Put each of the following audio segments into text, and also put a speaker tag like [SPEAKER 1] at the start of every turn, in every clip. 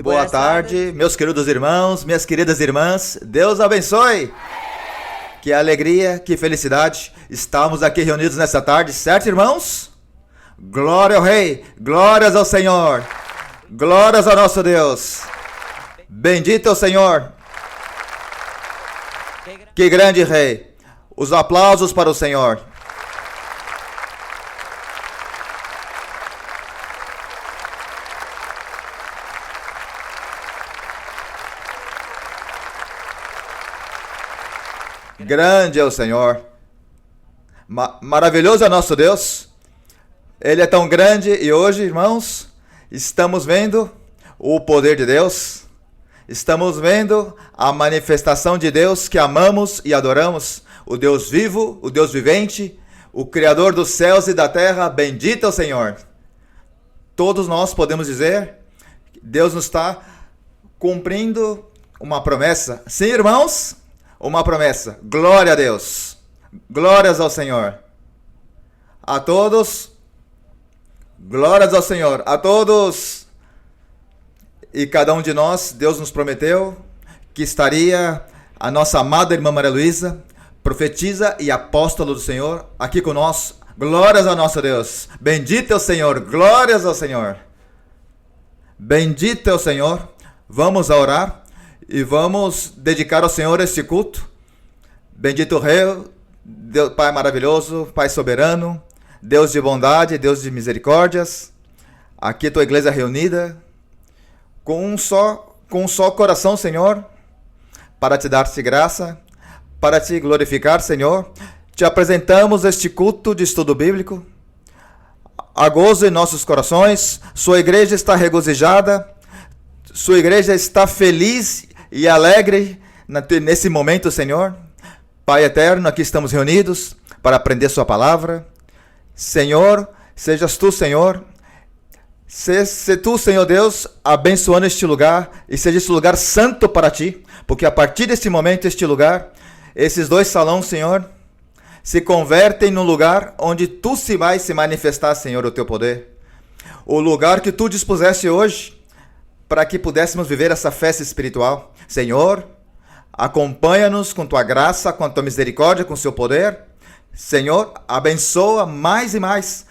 [SPEAKER 1] Boa tarde, meus queridos irmãos, minhas queridas irmãs. Deus abençoe. Que alegria, que felicidade. Estamos aqui reunidos nessa tarde, certo, irmãos? Glória ao Rei, glórias ao Senhor, glórias ao nosso Deus. Bendito é o Senhor. Que grande Rei. Os aplausos para o Senhor. Grande é o Senhor. Maravilhoso é o nosso Deus. Ele é tão grande e hoje, irmãos, estamos vendo o poder de Deus. Estamos vendo a manifestação de Deus que amamos e adoramos. O Deus vivo, o Deus vivente, o Criador dos céus e da terra. Bendito é o Senhor. Todos nós podemos dizer que Deus nos está cumprindo uma promessa. Sim, irmãos? Uma promessa. Glória a Deus. Glórias ao Senhor. A todos. Glórias ao Senhor. A todos. E cada um de nós, Deus nos prometeu que estaria a nossa amada irmã Maria Luísa, profetisa e apóstola do Senhor, aqui conosco. Glórias ao nosso Deus. Bendito é o Senhor. Glórias ao Senhor. Bendito é o Senhor. Vamos a orar. E vamos dedicar ao Senhor este culto. Bendito Rei, Deus, Pai maravilhoso, Pai soberano, Deus de bondade, Deus de misericórdias. Aqui tua igreja reunida, com um só coração, Senhor, para te dar-te graça, para te glorificar, Senhor. Te apresentamos este culto de estudo bíblico. Há gozo em nossos corações, sua igreja está regozijada, sua igreja está feliz e alegre nesse momento, Senhor. Pai eterno, aqui estamos reunidos para aprender sua palavra. Senhor, sejas tu, Senhor. Se tu, Senhor Deus, abençoando este lugar e seja este lugar santo para ti, porque a partir deste momento, este lugar, esses dois salões, Senhor, se convertem no lugar onde tu se vai se manifestar, Senhor, o teu poder. O lugar que tu dispuseste hoje para que pudéssemos viver essa festa espiritual. Senhor, acompanha-nos com tua graça, com tua misericórdia, com seu poder. Senhor, abençoa mais e mais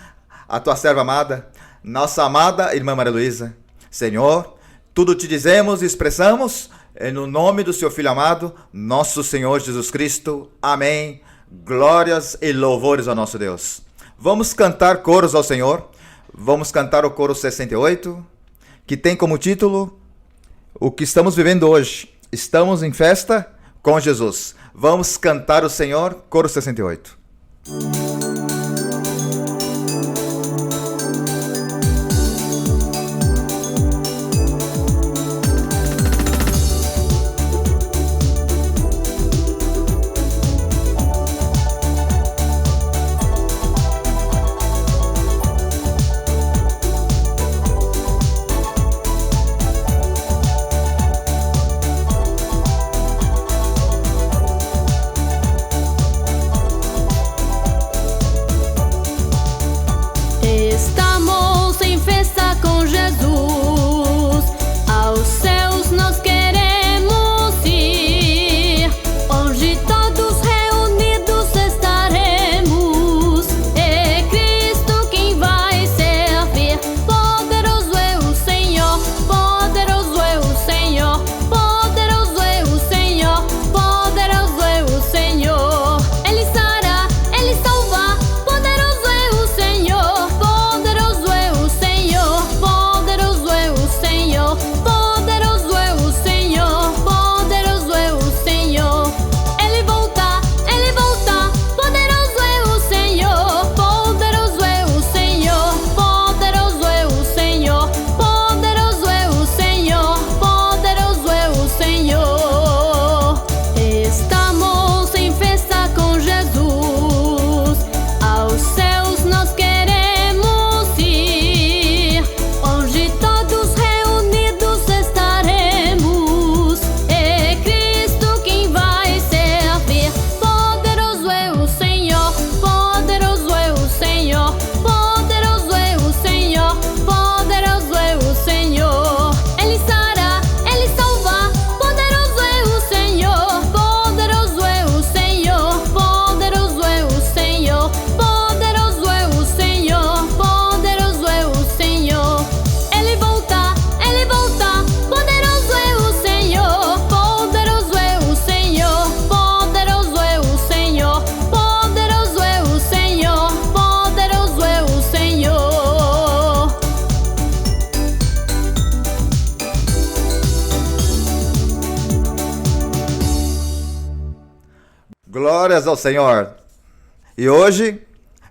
[SPEAKER 1] a tua serva amada, nossa amada irmã Maria Luísa. Senhor, tudo te dizemos e expressamos no nome do seu Filho amado, nosso Senhor Jesus Cristo. Amém. Glórias e louvores ao nosso Deus. Vamos cantar coros ao Senhor. Vamos cantar o coro 68, que tem como título o que estamos vivendo hoje. Estamos em festa com Jesus. Vamos cantar o Senhor, coro 68. Glórias ao Senhor. E hoje,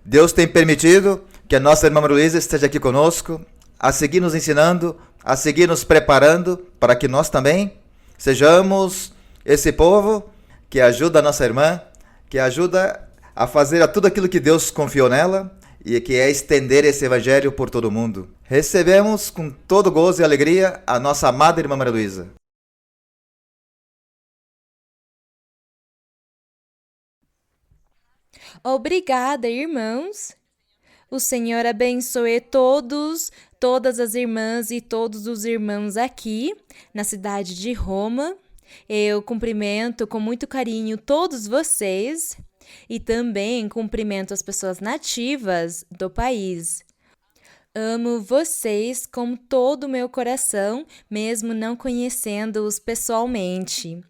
[SPEAKER 1] Deus tem permitido que a nossa irmã Maria Luísa esteja aqui conosco, a seguir nos ensinando, a seguir nos preparando para que nós também sejamos esse povo que ajuda a nossa irmã, que ajuda a fazer tudo aquilo que Deus confiou nela e que é estender esse evangelho por todo o mundo. Recebemos com todo gozo e alegria a nossa amada irmã Maria Luísa.
[SPEAKER 2] Obrigada, irmãos. O Senhor abençoe todas as irmãs e todos os irmãos aqui na cidade de Roma. Eu cumprimento com muito carinho todos vocês e também cumprimento as pessoas nativas do país. Amo vocês com todo o meu coração, mesmo não conhecendo-os pessoalmente.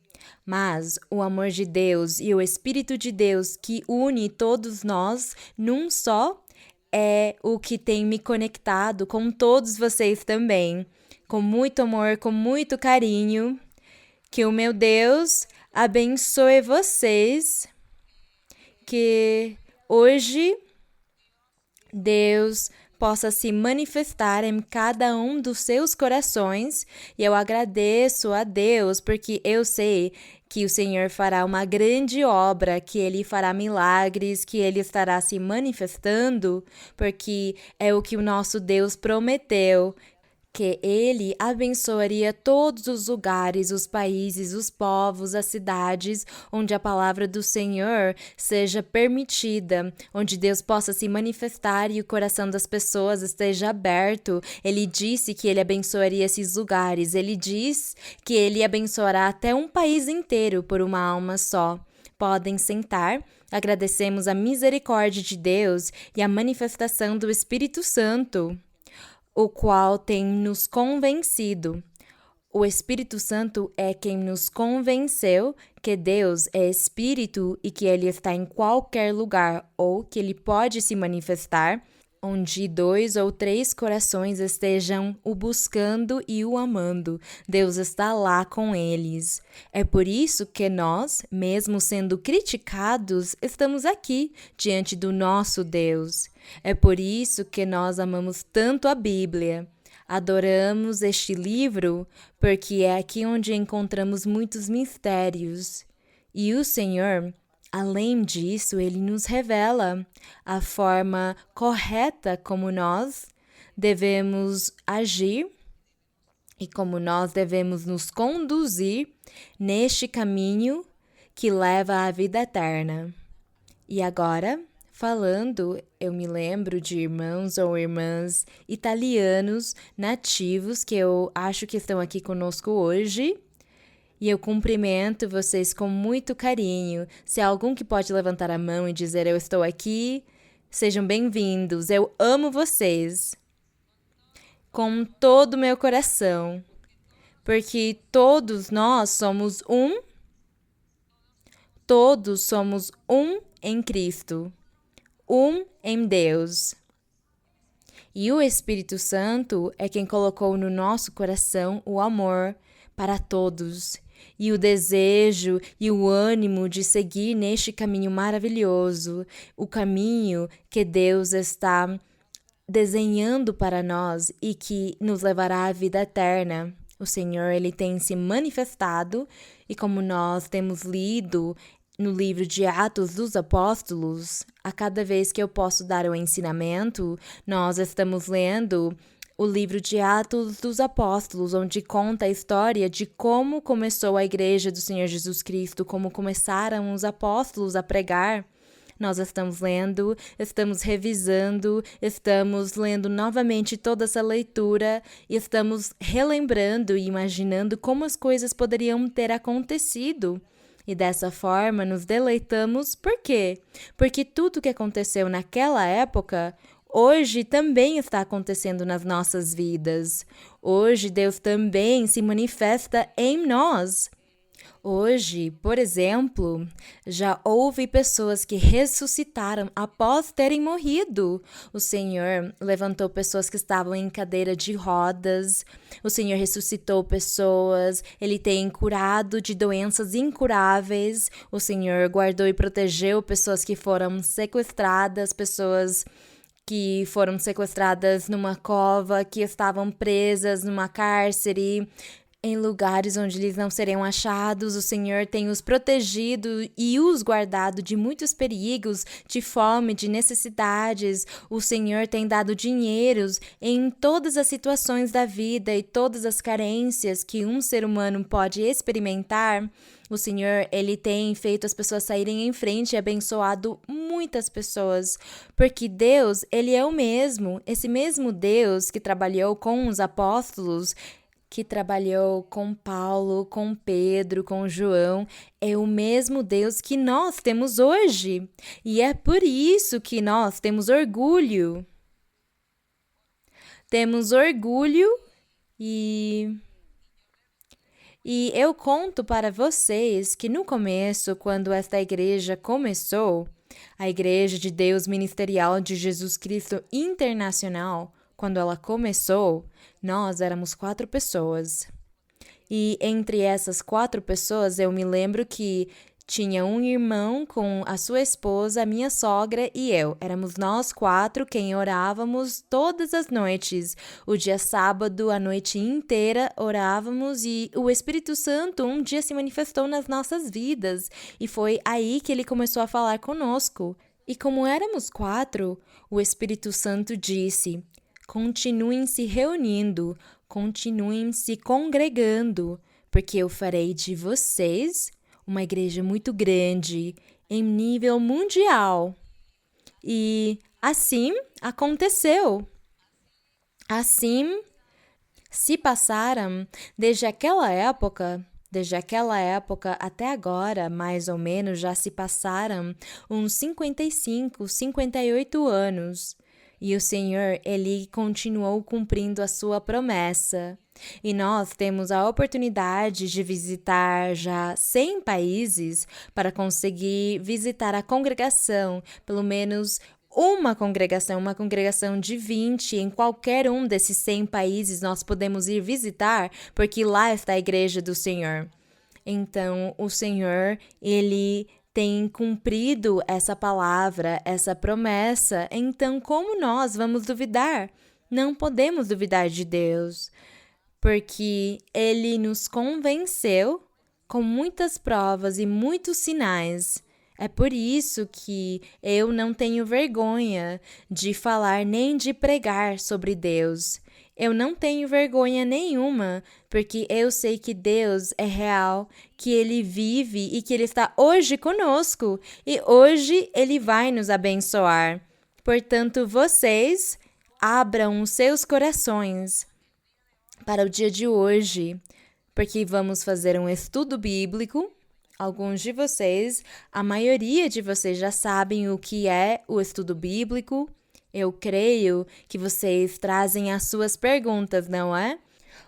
[SPEAKER 2] Mas o amor de Deus e o Espírito de Deus que une todos nós num só é o que tem me conectado com todos vocês também. Com muito amor, com muito carinho. Que o meu Deus abençoe vocês. Que hoje Deus possa se manifestar em cada um dos seus corações. E eu agradeço a Deus porque eu sei que o Senhor fará uma grande obra, que Ele fará milagres, que Ele estará se manifestando, porque é o que o nosso Deus prometeu, que Ele abençoaria todos os lugares, os países, os povos, as cidades, onde a palavra do Senhor seja permitida, onde Deus possa se manifestar e o coração das pessoas esteja aberto. Ele disse que Ele abençoaria esses lugares, Ele diz que Ele abençoará até um país inteiro por uma alma só. Podem sentar. Agradecemos a misericórdia de Deus e a manifestação do Espírito Santo, o qual tem nos convencido. O Espírito Santo é quem nos convenceu que Deus é Espírito e que Ele está em qualquer lugar ou que Ele pode se manifestar onde 2 ou 3 corações estejam o buscando e o amando. Deus está lá com eles. É por isso que nós, mesmo sendo criticados, estamos aqui diante do nosso Deus. É por isso que nós amamos tanto a Bíblia. Adoramos este livro porque é aqui onde encontramos muitos mistérios. E o Senhor, além disso, Ele nos revela a forma correta como nós devemos agir e como nós devemos nos conduzir neste caminho que leva à vida eterna. E agora, falando, eu me lembro de irmãos ou irmãs italianos nativos que eu acho que estão aqui conosco hoje. E eu cumprimento vocês com muito carinho. Se há algum que pode levantar a mão e dizer eu estou aqui, sejam bem-vindos. Eu amo vocês com todo o meu coração, porque todos nós somos um. Todos somos um em Cristo, um em Deus. E o Espírito Santo é quem colocou no nosso coração o amor para todos e o desejo e o ânimo de seguir neste caminho maravilhoso, o caminho que Deus está desenhando para nós e que nos levará à vida eterna. O Senhor, Ele tem se manifestado e como nós temos lido no livro de Atos dos Apóstolos, a cada vez que eu posso dar o ensinamento, nós estamos lendo o livro de Atos dos Apóstolos, onde conta a história de como começou a igreja do Senhor Jesus Cristo, como começaram os apóstolos a pregar. Nós estamos lendo, estamos revisando, estamos lendo novamente toda essa leitura e estamos relembrando e imaginando como as coisas poderiam ter acontecido. E dessa forma nos deleitamos. Por quê? Porque tudo que aconteceu naquela época hoje também está acontecendo nas nossas vidas. Hoje Deus também se manifesta em nós. Hoje, por exemplo, já houve pessoas que ressuscitaram após terem morrido. O Senhor levantou pessoas que estavam em cadeira de rodas. O Senhor ressuscitou pessoas. Ele tem curado de doenças incuráveis. O Senhor guardou e protegeu pessoas que foram sequestradas, pessoas que foram sequestradas numa cova, que estavam presas numa cárcere, em lugares onde eles não seriam achados. O Senhor tem os protegido e os guardado de muitos perigos, de fome, de necessidades. O Senhor tem dado dinheiros em todas as situações da vida e todas as carências que um ser humano pode experimentar. O Senhor, Ele tem feito as pessoas saírem em frente e abençoado muitas pessoas, porque Deus, Ele é o mesmo, esse mesmo Deus que trabalhou com os apóstolos, que trabalhou com Paulo, com Pedro, com João, é o mesmo Deus que nós temos hoje. E é por isso que nós temos orgulho. Temos orgulho e eu conto para vocês que no começo, quando esta igreja começou, a Igreja de Deus Ministerial de Jesus Cristo Internacional, quando ela começou, nós éramos 4 pessoas. E entre essas 4 pessoas, eu me lembro que tinha um irmão com a sua esposa, a minha sogra e eu. Éramos nós 4 quem orávamos todas as noites. O dia sábado, a noite inteira, orávamos e o Espírito Santo um dia se manifestou nas nossas vidas. E foi aí que ele começou a falar conosco. E como éramos 4, o Espírito Santo disse: continuem se reunindo, continuem se congregando, porque eu farei de vocês uma igreja muito grande, em nível mundial. E assim aconteceu. Assim se passaram desde aquela época até agora, mais ou menos, já se passaram uns 55, 58 anos. E o Senhor, Ele continuou cumprindo a sua promessa. E nós temos a oportunidade de visitar já 100 países para conseguir visitar a congregação, pelo menos uma congregação de 20, em qualquer um desses 100 países nós podemos ir visitar, porque lá está a igreja do Senhor. Então, o Senhor, Ele tem cumprido essa palavra, essa promessa, então como nós vamos duvidar? Não podemos duvidar de Deus, porque Ele nos convenceu com muitas provas e muitos sinais. É por isso que eu não tenho vergonha de falar nem de pregar sobre Deus. Eu não tenho vergonha nenhuma, porque eu sei que Deus é real, que Ele vive e que Ele está hoje conosco e hoje Ele vai nos abençoar. Portanto, vocês abram os seus corações para o dia de hoje, porque vamos fazer um estudo bíblico. Alguns de vocês, a maioria de vocês já sabem o que é o estudo bíblico. Eu creio que vocês trazem as suas perguntas, não é?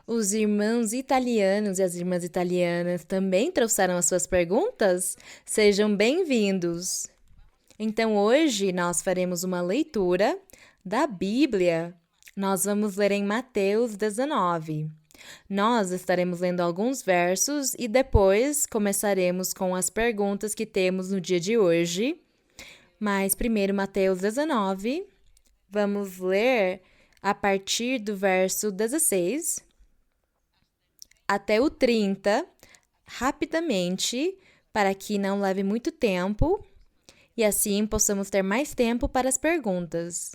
[SPEAKER 2] Os irmãos italianos e as irmãs italianas também trouxeram as suas perguntas? Sejam bem-vindos! Então, hoje nós faremos uma leitura da Bíblia. Nós vamos ler em Mateus 19. Nós estaremos lendo alguns versos e depois começaremos com as perguntas que temos no dia de hoje. Mas primeiro, Mateus 19. Vamos ler a partir do verso 16 até o 30, rapidamente, para que não leve muito tempo e assim possamos ter mais tempo para as perguntas.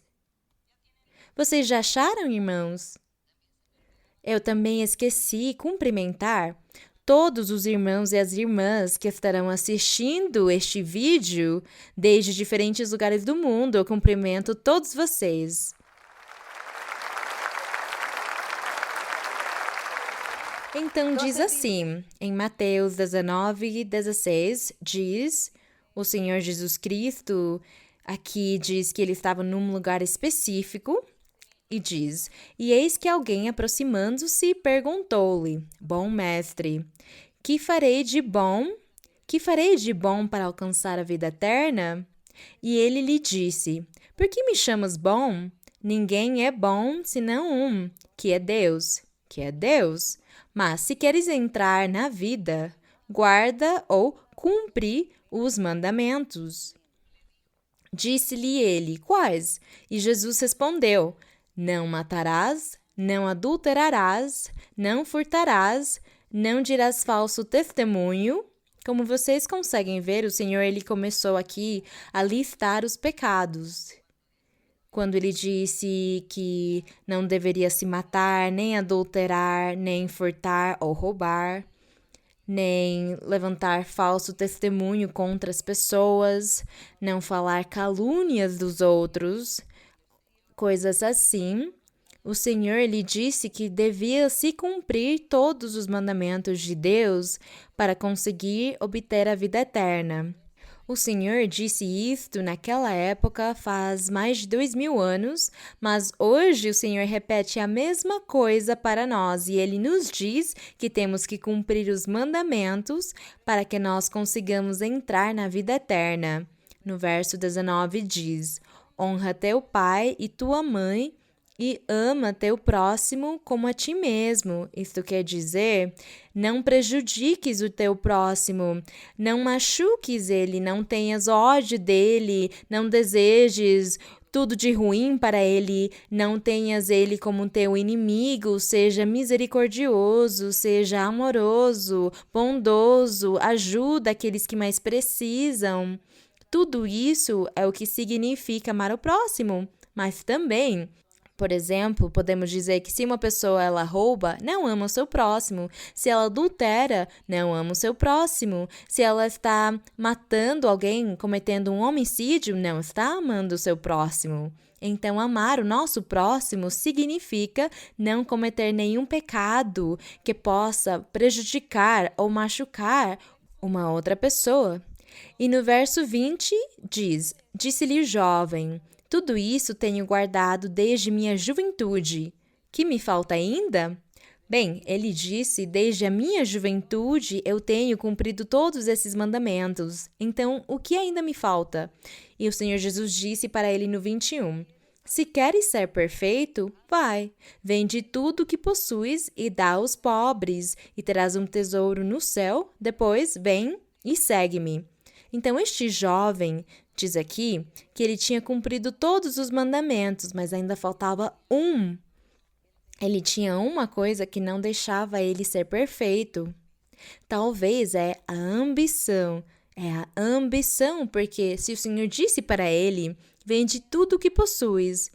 [SPEAKER 2] Vocês já acharam, irmãos? Eu também esqueci cumprimentar todos os irmãos e as irmãs que estarão assistindo este vídeo desde diferentes lugares do mundo. Eu cumprimento todos vocês. Então diz assim, em Mateus 19, 16, diz, o Senhor Jesus Cristo aqui diz que ele estava num lugar específico, e diz: E eis que alguém aproximando-se perguntou-lhe: Bom mestre, Que farei de bom? Que farei de bom para alcançar a vida eterna? E ele lhe disse: Por que me chamas bom? Ninguém é bom senão um, que é Deus, Mas se queres entrar na vida, guarda ou cumpre os mandamentos. Disse-lhe ele: Quais? E Jesus respondeu: Não matarás, não adulterarás, não furtarás, não dirás falso testemunho. Como vocês conseguem ver, o Senhor ele começou aqui a listar os pecados. Quando ele disse que não deveria se matar, nem adulterar, nem furtar ou roubar, nem levantar falso testemunho contra as pessoas, não falar calúnias dos outros, coisas assim. O Senhor lhe disse que devia se cumprir todos os mandamentos de Deus para conseguir obter a vida eterna. O Senhor disse isto naquela época faz mais de 2000 anos, mas hoje o Senhor repete a mesma coisa para nós e Ele nos diz que temos que cumprir os mandamentos para que nós consigamos entrar na vida eterna. No verso 19 diz: Honra teu pai e tua mãe e ama teu próximo como a ti mesmo. Isto quer dizer, não prejudiques o teu próximo, não machuques ele, não tenhas ódio dele, não desejes tudo de ruim para ele, não tenhas ele como teu inimigo, seja misericordioso, seja amoroso, bondoso, ajuda aqueles que mais precisam. Tudo isso é o que significa amar o próximo, mas também, por exemplo, podemos dizer que se uma pessoa ela rouba, não ama o seu próximo. Se ela adultera, não ama o seu próximo. Se ela está matando alguém, cometendo um homicídio, não está amando o seu próximo. Então, amar o nosso próximo significa não cometer nenhum pecado que possa prejudicar ou machucar uma outra pessoa. E no verso 20 diz: Disse-lhe o jovem: Tudo isso tenho guardado desde minha juventude. Que me falta ainda? Bem, ele disse: Desde a minha juventude eu tenho cumprido todos esses mandamentos. Então, o que ainda me falta? E o Senhor Jesus disse para ele no 21: Se queres ser perfeito, vai, vende tudo o que possuis e dá aos pobres, e terás um tesouro no céu. Depois, vem e segue-me. Então, este jovem diz aqui que ele tinha cumprido todos os mandamentos, mas ainda faltava um. Ele tinha uma coisa que não deixava ele ser perfeito. Talvez é a ambição. É a ambição, porque se o Senhor disse para ele: vende tudo o que possuis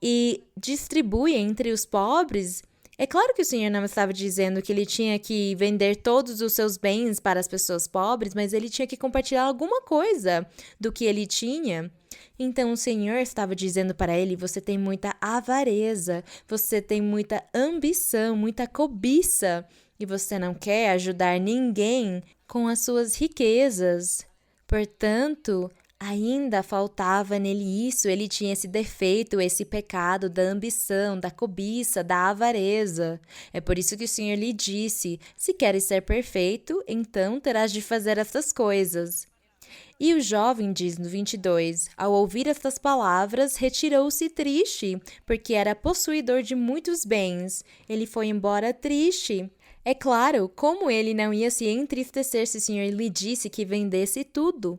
[SPEAKER 2] e distribui entre os pobres, é claro que o Senhor não estava dizendo que ele tinha que vender todos os seus bens para as pessoas pobres, mas ele tinha que compartilhar alguma coisa do que ele tinha. Então o Senhor estava dizendo para ele: você tem muita avareza, você tem muita ambição, muita cobiça, e você não quer ajudar ninguém com as suas riquezas. Portanto, ainda faltava nele isso, ele tinha esse defeito, esse pecado da ambição, da cobiça, da avareza. É por isso que o Senhor lhe disse: se queres ser perfeito, então terás de fazer essas coisas. E o jovem diz no 22, ao ouvir estas palavras, retirou-se triste, porque era possuidor de muitos bens. Ele foi embora triste. É claro, como ele não ia se entristecer se o Senhor lhe disse que vendesse tudo?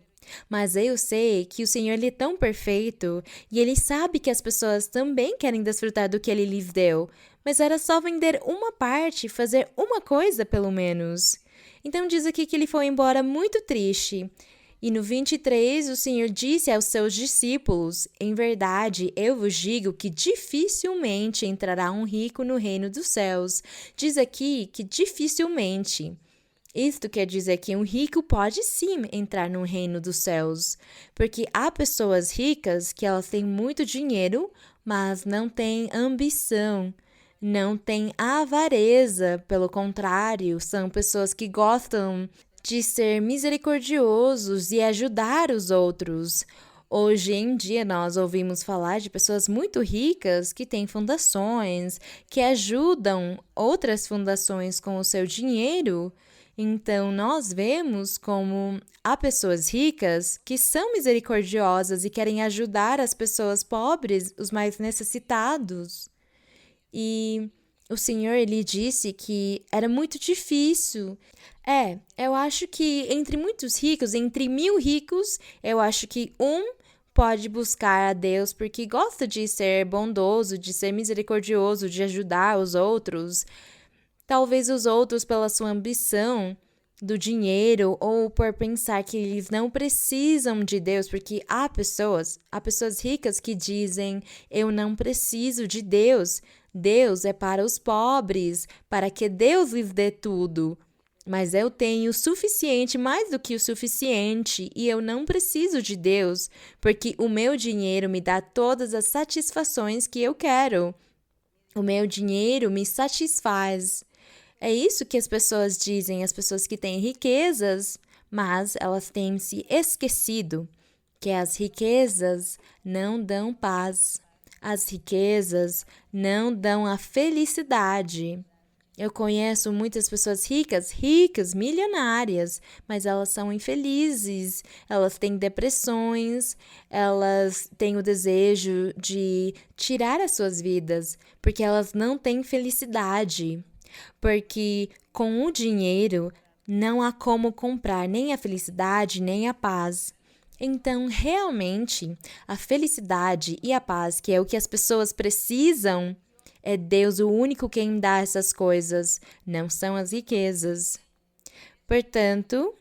[SPEAKER 2] Mas eu sei que o Senhor ele é tão perfeito e ele sabe que as pessoas também querem desfrutar do que ele lhes deu, mas era só vender uma parte, fazer uma coisa pelo menos. Então diz aqui que ele foi embora muito triste. E no 23, o Senhor disse aos seus discípulos: em verdade, eu vos digo que dificilmente entrará um rico no reino dos céus. Diz aqui que dificilmente. Isto quer dizer que um rico pode sim entrar no reino dos céus, porque há pessoas ricas que elas têm muito dinheiro, mas não têm ambição, não têm avareza, pelo contrário, são pessoas que gostam de ser misericordiosos e ajudar os outros. Hoje em dia, nós ouvimos falar de pessoas muito ricas que têm fundações, que ajudam outras fundações com o seu dinheiro. Então, nós vemos como há pessoas ricas que são misericordiosas e querem ajudar as pessoas pobres, os mais necessitados. E o Senhor, ele disse que era muito difícil. Eu acho que entre muitos ricos, entre 1.000 ricos, eu acho que um pode buscar a Deus porque gosta de ser bondoso, de ser misericordioso, de ajudar os outros. Talvez os outros, pela sua ambição do dinheiro ou por pensar que eles não precisam de Deus, porque há pessoas ricas que dizem: eu não preciso de Deus. Deus é para os pobres, para que Deus lhes dê tudo. Mas eu tenho o suficiente, mais do que o suficiente, e eu não preciso de Deus, porque o meu dinheiro me dá todas as satisfações que eu quero. O meu dinheiro me satisfaz. É isso que as pessoas dizem, as pessoas que têm riquezas, mas elas têm se esquecido que as riquezas não dão paz. As riquezas não dão a felicidade. Eu conheço muitas pessoas ricas, milionárias, mas elas são infelizes, elas têm depressões, elas têm o desejo de tirar as suas vidas, porque elas não têm felicidade. Porque com o dinheiro não há como comprar nem a felicidade, nem a paz. Então, realmente, a felicidade e a paz, que é o que as pessoas precisam, é Deus o único quem dá essas coisas, não são as riquezas. Portanto,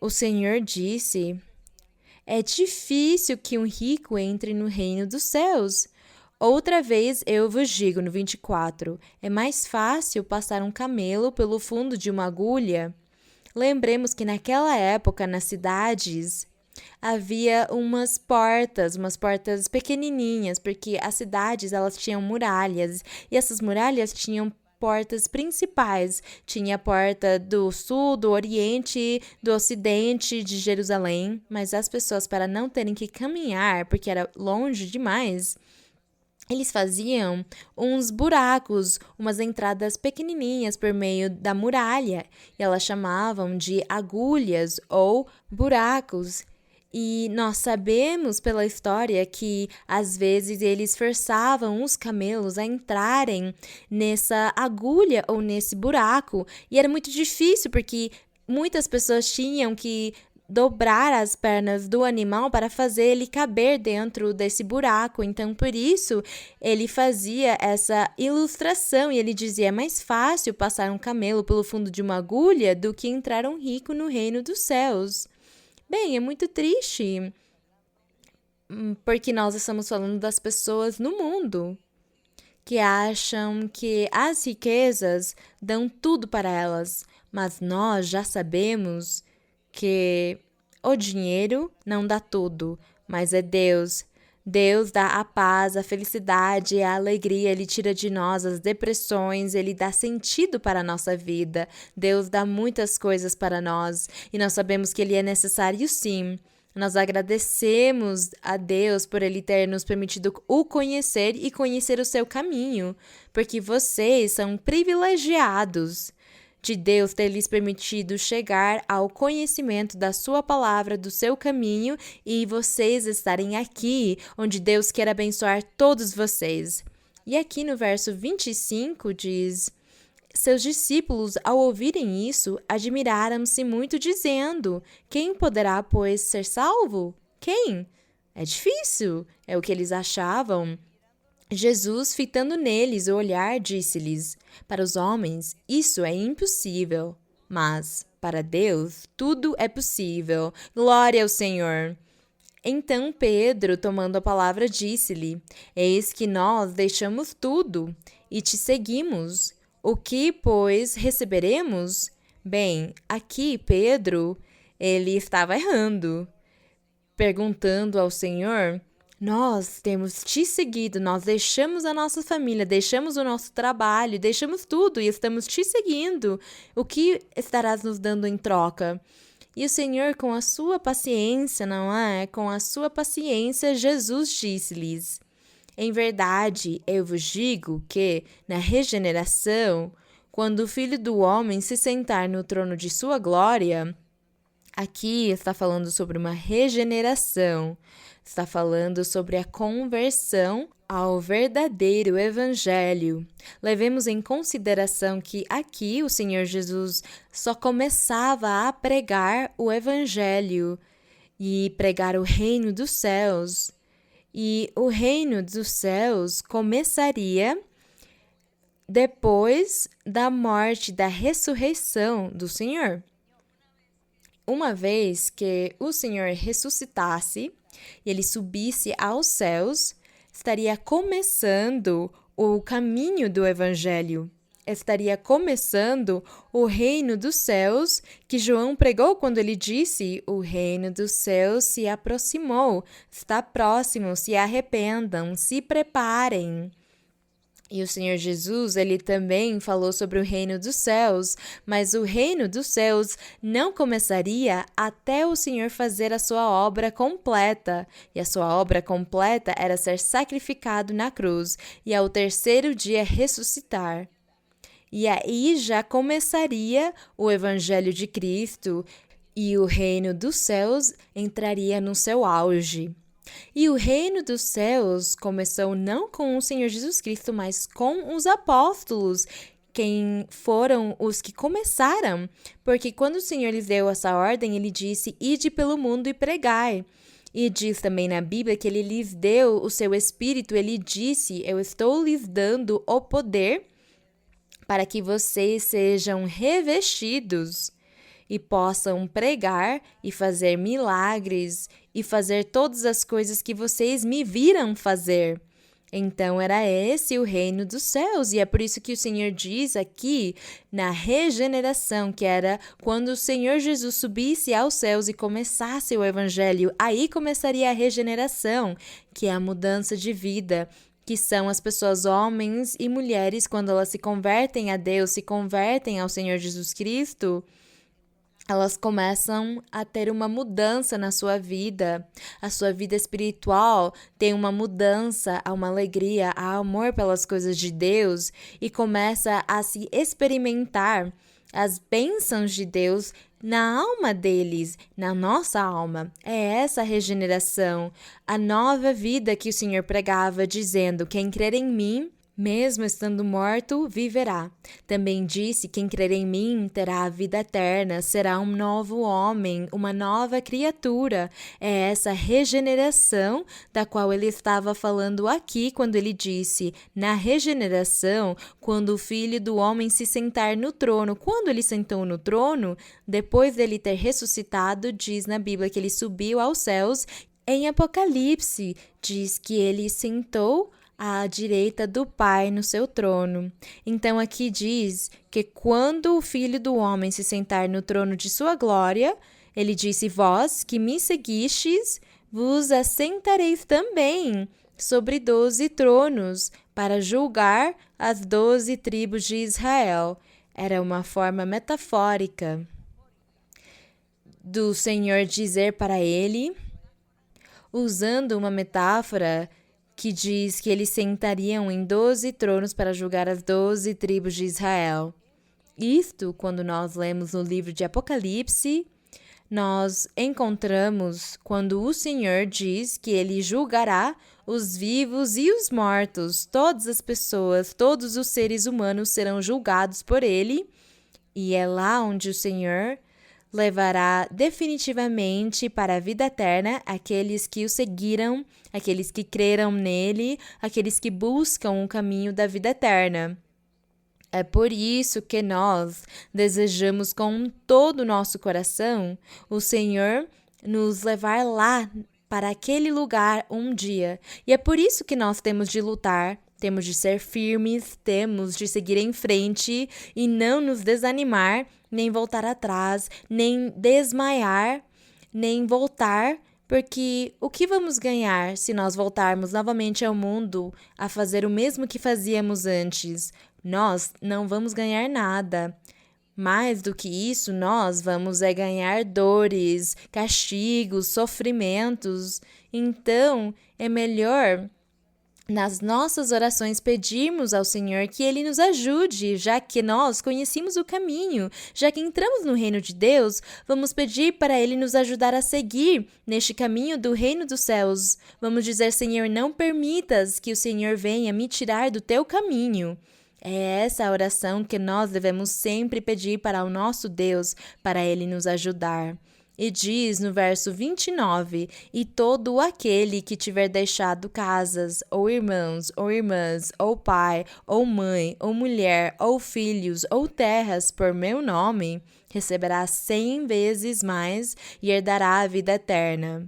[SPEAKER 2] o Senhor disse: é difícil que um rico entre no reino dos céus. Outra vez eu vos digo, no 24, é mais fácil passar um camelo pelo fundo de uma agulha. Lembremos que naquela época, nas cidades, havia umas portas pequenininhas, porque as cidades elas tinham muralhas, e essas muralhas tinham portas principais. Tinha a porta do sul, do oriente, do ocidente de Jerusalém, mas as pessoas, para não terem que caminhar, porque era longe demais, eles faziam uns buracos, umas entradas pequenininhas por meio da muralha, e elas chamavam de agulhas ou buracos. E nós sabemos pela história que, às vezes, eles forçavam os camelos a entrarem nessa agulha ou nesse buraco, e era muito difícil porque muitas pessoas tinham que dobrar as pernas do animal para fazer ele caber dentro desse buraco. Então, por isso, ele fazia essa ilustração e ele dizia: é mais fácil passar um camelo pelo fundo de uma agulha do que entrar um rico no reino dos céus. Bem, é muito triste, porque nós estamos falando das pessoas no mundo que acham que as riquezas dão tudo para elas, mas nós já sabemos que o dinheiro não dá tudo, mas é Deus. Deus dá a paz, a felicidade, a alegria, Ele tira de nós as depressões, Ele dá sentido para a nossa vida. Deus dá muitas coisas para nós e nós sabemos que Ele é necessário sim. Nós agradecemos a Deus por Ele ter nos permitido o conhecer e conhecer o seu caminho, porque vocês são privilegiados de Deus ter lhes permitido chegar ao conhecimento da sua palavra, do seu caminho, e vocês estarem aqui, onde Deus quer abençoar todos vocês. E aqui no verso 25 diz: seus discípulos, ao ouvirem isso, admiraram-se muito, dizendo: quem poderá, pois, ser salvo? Quem? É difícil, é o que eles achavam. Jesus, fitando neles o olhar, disse-lhes: para os homens isso é impossível, mas para Deus tudo é possível. Glória ao Senhor! Então Pedro, tomando a palavra, disse-lhe: eis que nós deixamos tudo e te seguimos. O que, pois, receberemos? Bem, aqui Pedro, ele estava errando, perguntando ao Senhor: nós temos te seguido, nós deixamos a nossa família, deixamos o nosso trabalho, deixamos tudo e estamos te seguindo. O que estarás nos dando em troca? E o Senhor, com a sua paciência, não é? Com a sua paciência, Jesus disse-lhes: em verdade, eu vos digo que, na regeneração, quando o Filho do Homem se sentar no trono de sua glória. Aqui está falando sobre uma regeneração, está falando sobre a conversão ao verdadeiro evangelho. Levemos em consideração que aqui o Senhor Jesus só começava a pregar o evangelho e pregar o reino dos céus. E o reino dos céus começaria depois da morte, da ressurreição do Senhor. Uma vez que o Senhor ressuscitasse e ele subisse aos céus, estaria começando o caminho do Evangelho. Estaria começando o reino dos céus que João pregou quando ele disse: o reino dos céus se aproximou, está próximo, se arrependam, se preparem. E o Senhor Jesus, ele também falou sobre o reino dos céus, mas o reino dos céus não começaria até o Senhor fazer a sua obra completa. E a sua obra completa era ser sacrificado na cruz e ao terceiro dia ressuscitar. E aí já começaria o Evangelho de Cristo e o reino dos céus entraria no seu auge. E o reino dos céus começou não com o Senhor Jesus Cristo, mas com os apóstolos, quem foram os que começaram. Porque quando o Senhor lhes deu essa ordem, ele disse: ide pelo mundo e pregai. E diz também na Bíblia que ele lhes deu o seu Espírito, ele disse: eu estou lhes dando o poder para que vocês sejam revestidos e possam pregar e fazer milagres e fazer todas as coisas que vocês me viram fazer. Então, era esse o reino dos céus, e é por isso que o Senhor diz aqui na regeneração, que era quando o Senhor Jesus subisse aos céus e começasse o evangelho, aí começaria a regeneração, que é a mudança de vida, que são as pessoas, homens e mulheres, quando elas se convertem a Deus, se convertem ao Senhor Jesus Cristo, elas começam a ter uma mudança na sua vida. A sua vida espiritual tem uma mudança, há uma alegria, há amor pelas coisas de Deus e começa a se experimentar as bênçãos de Deus na alma deles, na nossa alma. É essa regeneração, a nova vida que o Senhor pregava, dizendo: quem crer em mim, mesmo estando morto, viverá. Também disse: quem crer em mim terá a vida eterna, será um novo homem, uma nova criatura. É essa regeneração da qual ele estava falando aqui quando ele disse: na regeneração, quando o Filho do Homem se sentar no trono. Quando ele sentou no trono, depois dele ter ressuscitado, diz na Bíblia que ele subiu aos céus. Em Apocalipse, diz que ele sentou à direita do Pai no seu trono. Então aqui diz que quando o Filho do Homem se sentar no trono de sua glória, ele disse: vós que me seguistes, vos assentareis também sobre 12 tronos, para julgar as 12 tribos de Israel. Era uma forma metafórica do Senhor dizer para ele, usando uma metáfora que diz que eles sentariam em 12 tronos para julgar as 12 tribos de Israel. Isto, quando nós lemos no livro de Apocalipse, nós encontramos quando o Senhor diz que ele julgará os vivos e os mortos. Todas as pessoas, todos os seres humanos serão julgados por ele, e é lá onde o Senhor levará definitivamente para a vida eterna aqueles que o seguiram, aqueles que creram nele, aqueles que buscam o caminho da vida eterna. É por isso que nós desejamos com todo o nosso coração o Senhor nos levar lá para aquele lugar um dia. E é por isso que nós temos de lutar, temos de ser firmes, temos de seguir em frente e não nos desanimar, nem voltar atrás, nem desmaiar, nem voltar, porque o que vamos ganhar se nós voltarmos novamente ao mundo a fazer o mesmo que fazíamos antes? Nós não vamos ganhar nada. Mais do que isso, nós vamos ganhar dores, castigos, sofrimentos. Então, é melhor nas nossas orações pedirmos ao Senhor que Ele nos ajude, já que nós conhecemos o caminho, já que entramos no reino de Deus, vamos pedir para Ele nos ajudar a seguir neste caminho do reino dos céus. Vamos dizer, Senhor, não permitas que o Senhor venha me tirar do teu caminho. É essa a oração que nós devemos sempre pedir para o nosso Deus, para Ele nos ajudar. E diz no verso 29, e todo aquele que tiver deixado casas, ou irmãos, ou irmãs, ou pai, ou mãe, ou mulher, ou filhos, ou terras, por meu nome, receberá 100 vezes mais e herdará a vida eterna.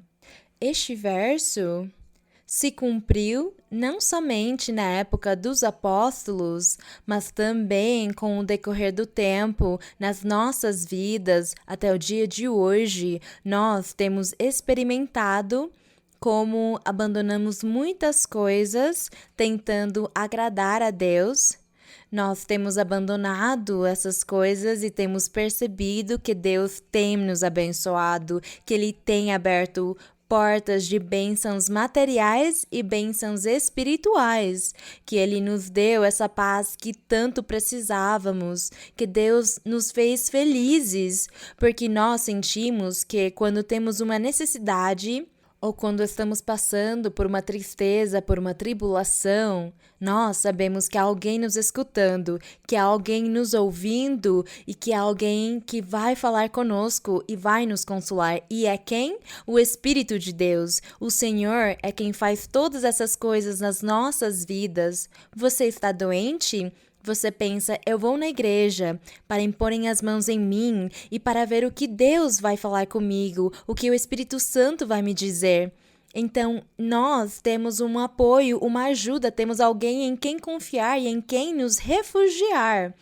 [SPEAKER 2] Este verso se cumpriu não somente na época dos apóstolos, mas também com o decorrer do tempo, nas nossas vidas, até o dia de hoje, nós temos experimentado como abandonamos muitas coisas tentando agradar a Deus. Nós temos abandonado essas coisas e temos percebido que Deus tem nos abençoado, que Ele tem aberto portas de bênçãos materiais e bênçãos espirituais, que Ele nos deu essa paz que tanto precisávamos, que Deus nos fez felizes, porque nós sentimos que quando temos uma necessidade, ou quando estamos passando por uma tristeza, por uma tribulação, nós sabemos que há alguém nos escutando, que há alguém nos ouvindo e que há alguém que vai falar conosco e vai nos consolar. E é quem? O Espírito de Deus. O Senhor é quem faz todas essas coisas nas nossas vidas. Você está doente? Você pensa, eu vou na igreja para imporem as mãos em mim e para ver o que Deus vai falar comigo, o que o Espírito Santo vai me dizer. Então, nós temos um apoio, uma ajuda, temos alguém em quem confiar e em quem nos refugiar.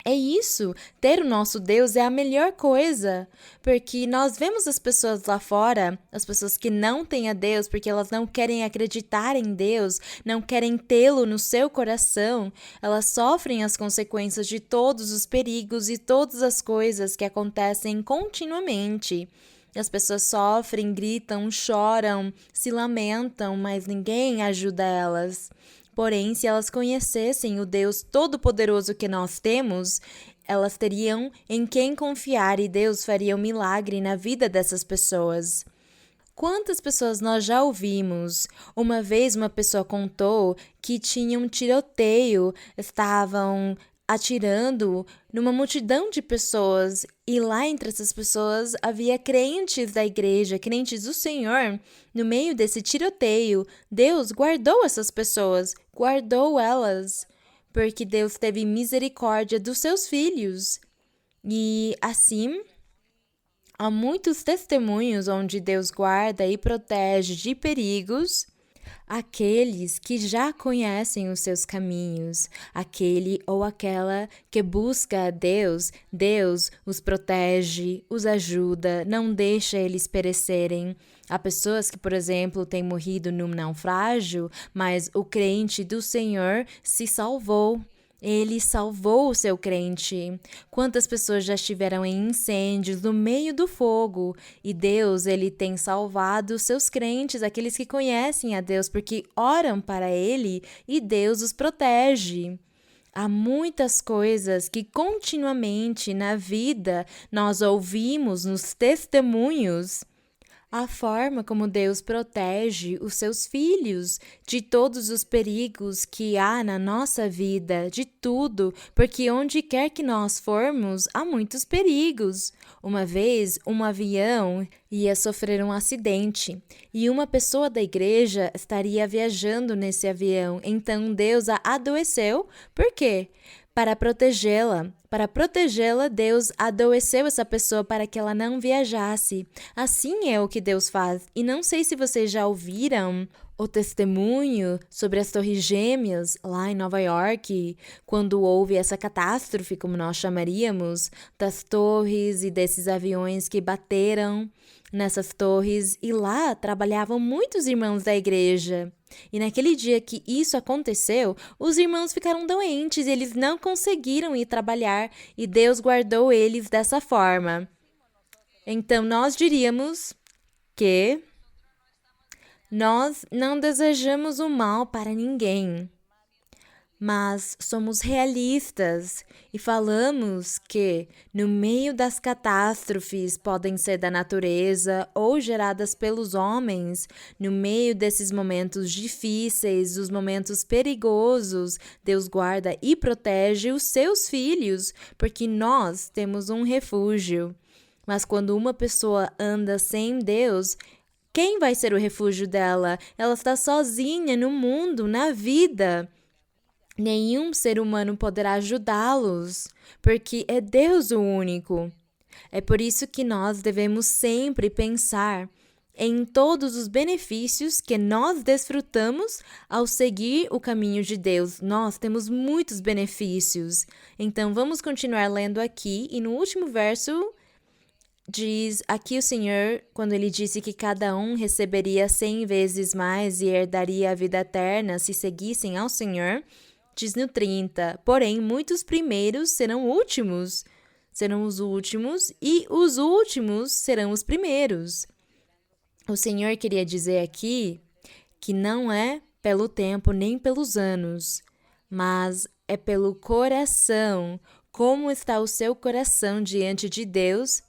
[SPEAKER 2] É isso, ter o nosso Deus é a melhor coisa, porque nós vemos as pessoas lá fora, as pessoas que não têm a Deus, porque elas não querem acreditar em Deus, não querem tê-lo no seu coração, elas sofrem as consequências de todos os perigos e todas as coisas que acontecem continuamente. As pessoas sofrem, gritam, choram, se lamentam, mas ninguém ajuda elas. Porém, se elas conhecessem o Deus Todo-Poderoso que nós temos, elas teriam em quem confiar e Deus faria um milagre na vida dessas pessoas. Quantas pessoas nós já ouvimos? Uma vez uma pessoa contou que tinha um tiroteio, estavam atirando numa multidão de pessoas e lá entre essas pessoas havia crentes da igreja, crentes do Senhor. No meio desse tiroteio, Deus guardou essas pessoas, guardou elas, porque Deus teve misericórdia dos seus filhos. E assim, há muitos testemunhos onde Deus guarda e protege de perigos aqueles que já conhecem os seus caminhos, aquele ou aquela que busca a Deus, Deus os protege, os ajuda, não deixa eles perecerem. Há pessoas que, por exemplo, têm morrido num naufrágio, mas o crente do Senhor se salvou. Ele salvou o seu crente. Quantas pessoas já estiveram em incêndios no meio do fogo e Deus, ele tem salvado os seus crentes, aqueles que conhecem a Deus, porque oram para ele e Deus os protege. Há muitas coisas que continuamente na vida nós ouvimos nos testemunhos. A forma como Deus protege os seus filhos de todos os perigos que há na nossa vida, de tudo, porque onde quer que nós formos, há muitos perigos. Uma vez, um avião ia sofrer um acidente e uma pessoa da igreja estaria viajando nesse avião, então Deus a adoeceu. Por quê? Para protegê-la. Para protegê-la, Deus adoeceu essa pessoa para que ela não viajasse. Assim é o que Deus faz. E não sei se vocês já ouviram o testemunho sobre as Torres Gêmeas lá em Nova York, quando houve essa catástrofe, como nós chamaríamos, das torres e desses aviões que bateram nessas torres, e lá trabalhavam muitos irmãos da igreja. E naquele dia que isso aconteceu, os irmãos ficaram doentes, eles não conseguiram ir trabalhar e Deus guardou eles dessa forma. Então nós diríamos que Nós não desejamos o mal para ninguém, mas somos realistas e falamos que, no meio das catástrofes, podem ser da natureza ou geradas pelos homens, no meio desses momentos difíceis, os momentos perigosos, Deus guarda e protege os seus filhos, porque nós temos um refúgio. Mas quando uma pessoa anda sem Deus, quem vai ser o refúgio dela? Ela está sozinha no mundo, na vida. Nenhum ser humano poderá ajudá-los, porque é Deus o único. É por isso que nós devemos sempre pensar em todos os benefícios que nós desfrutamos ao seguir o caminho de Deus. Nós temos muitos benefícios. Então vamos continuar lendo aqui, e no último verso diz aqui o Senhor, quando ele disse que cada um receberia 100 vezes mais e herdaria a vida eterna se seguissem ao Senhor, diz no 30, porém muitos primeiros serão últimos, serão os últimos, e os últimos serão os primeiros. O Senhor queria dizer aqui que não é pelo tempo nem pelos anos, mas é pelo coração. Como está o seu coração diante de Deus,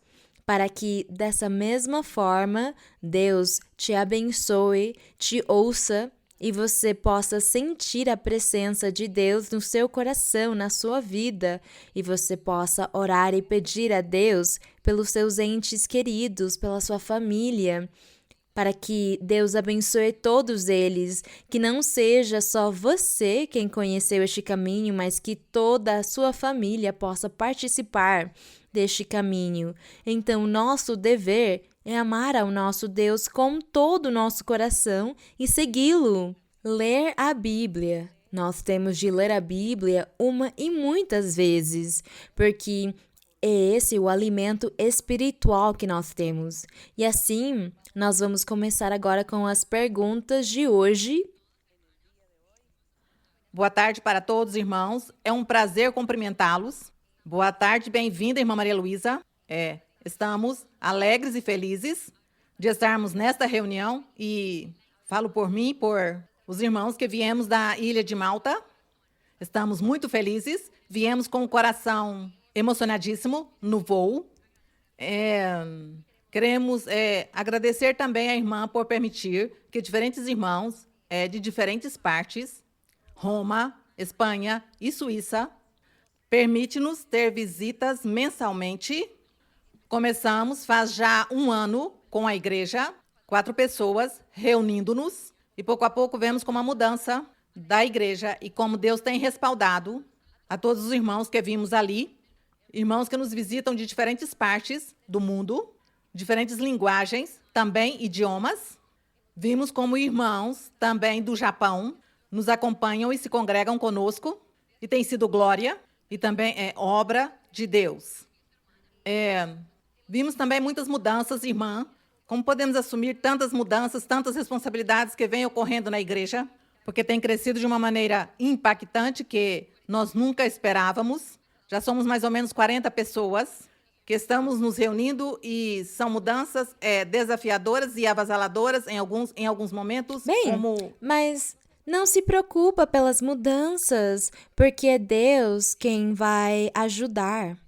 [SPEAKER 2] para que, dessa mesma forma, Deus te abençoe, te ouça e você possa sentir a presença de Deus no seu coração, na sua vida, e você possa orar e pedir a Deus pelos seus entes queridos, pela sua família, para que Deus abençoe todos eles, que não seja só você quem conheceu este caminho, mas que toda a sua família possa participar deste caminho. Então, nosso dever é amar ao nosso Deus com todo o nosso coração e segui-lo. Ler a Bíblia. Nós temos de ler a Bíblia uma e muitas vezes, porque é esse o alimento espiritual que nós temos. E assim, nós vamos começar agora com as perguntas de hoje.
[SPEAKER 3] Boa tarde para todos, irmãos. É um prazer cumprimentá-los. Boa tarde, bem-vinda, irmã Maria Luísa. Estamos alegres e felizes de estarmos nesta reunião e falo por mim e por os irmãos que viemos da Ilha de Malta. Estamos muito felizes, viemos com o coração emocionadíssimo no voo. Queremos agradecer também à irmã por permitir que diferentes irmãos de diferentes partes, Roma, Espanha e Suíça, permite-nos ter visitas mensalmente. Começamos faz já um ano com a igreja, 4 pessoas reunindo-nos, e pouco a pouco vemos como a mudança da igreja e como Deus tem respaldado a todos os irmãos que vimos ali, irmãos que nos visitam de diferentes partes do mundo, diferentes linguagens, também idiomas. Vimos como irmãos também do Japão nos acompanham e se congregam conosco, e tem sido glória, e também é obra de Deus. Vimos também muitas mudanças, irmã. Como podemos assumir tantas mudanças, tantas responsabilidades que vêm ocorrendo na igreja, porque tem crescido de uma maneira impactante que nós nunca esperávamos. Já somos mais ou menos 40 pessoas que estamos nos reunindo e são mudanças desafiadoras e avassaladoras em alguns momentos.
[SPEAKER 2] Mas não se preocupa pelas mudanças, porque é Deus quem vai ajudar.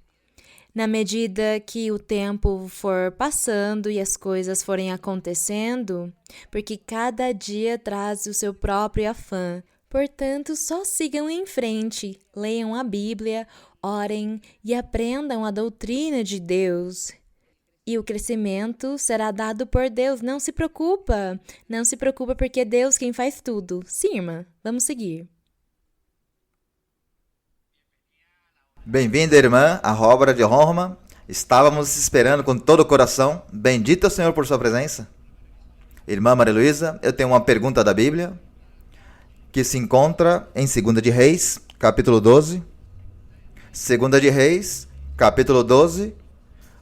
[SPEAKER 2] Na medida que o tempo for passando e as coisas forem acontecendo, porque cada dia traz o seu próprio afã. Portanto, só sigam em frente, leiam a Bíblia, orem e aprendam a doutrina de Deus. E o crescimento será dado por Deus. Não se preocupa porque é Deus quem faz tudo. Sim, irmã, vamos seguir.
[SPEAKER 1] Bem-vinda, irmã, à obra de Roma. Estávamos esperando com todo o coração. Bendito é o Senhor por sua presença. Irmã Maria Luísa, eu tenho uma pergunta da Bíblia que se encontra em 2 de Reis, capítulo 12. 2 de Reis, capítulo 12,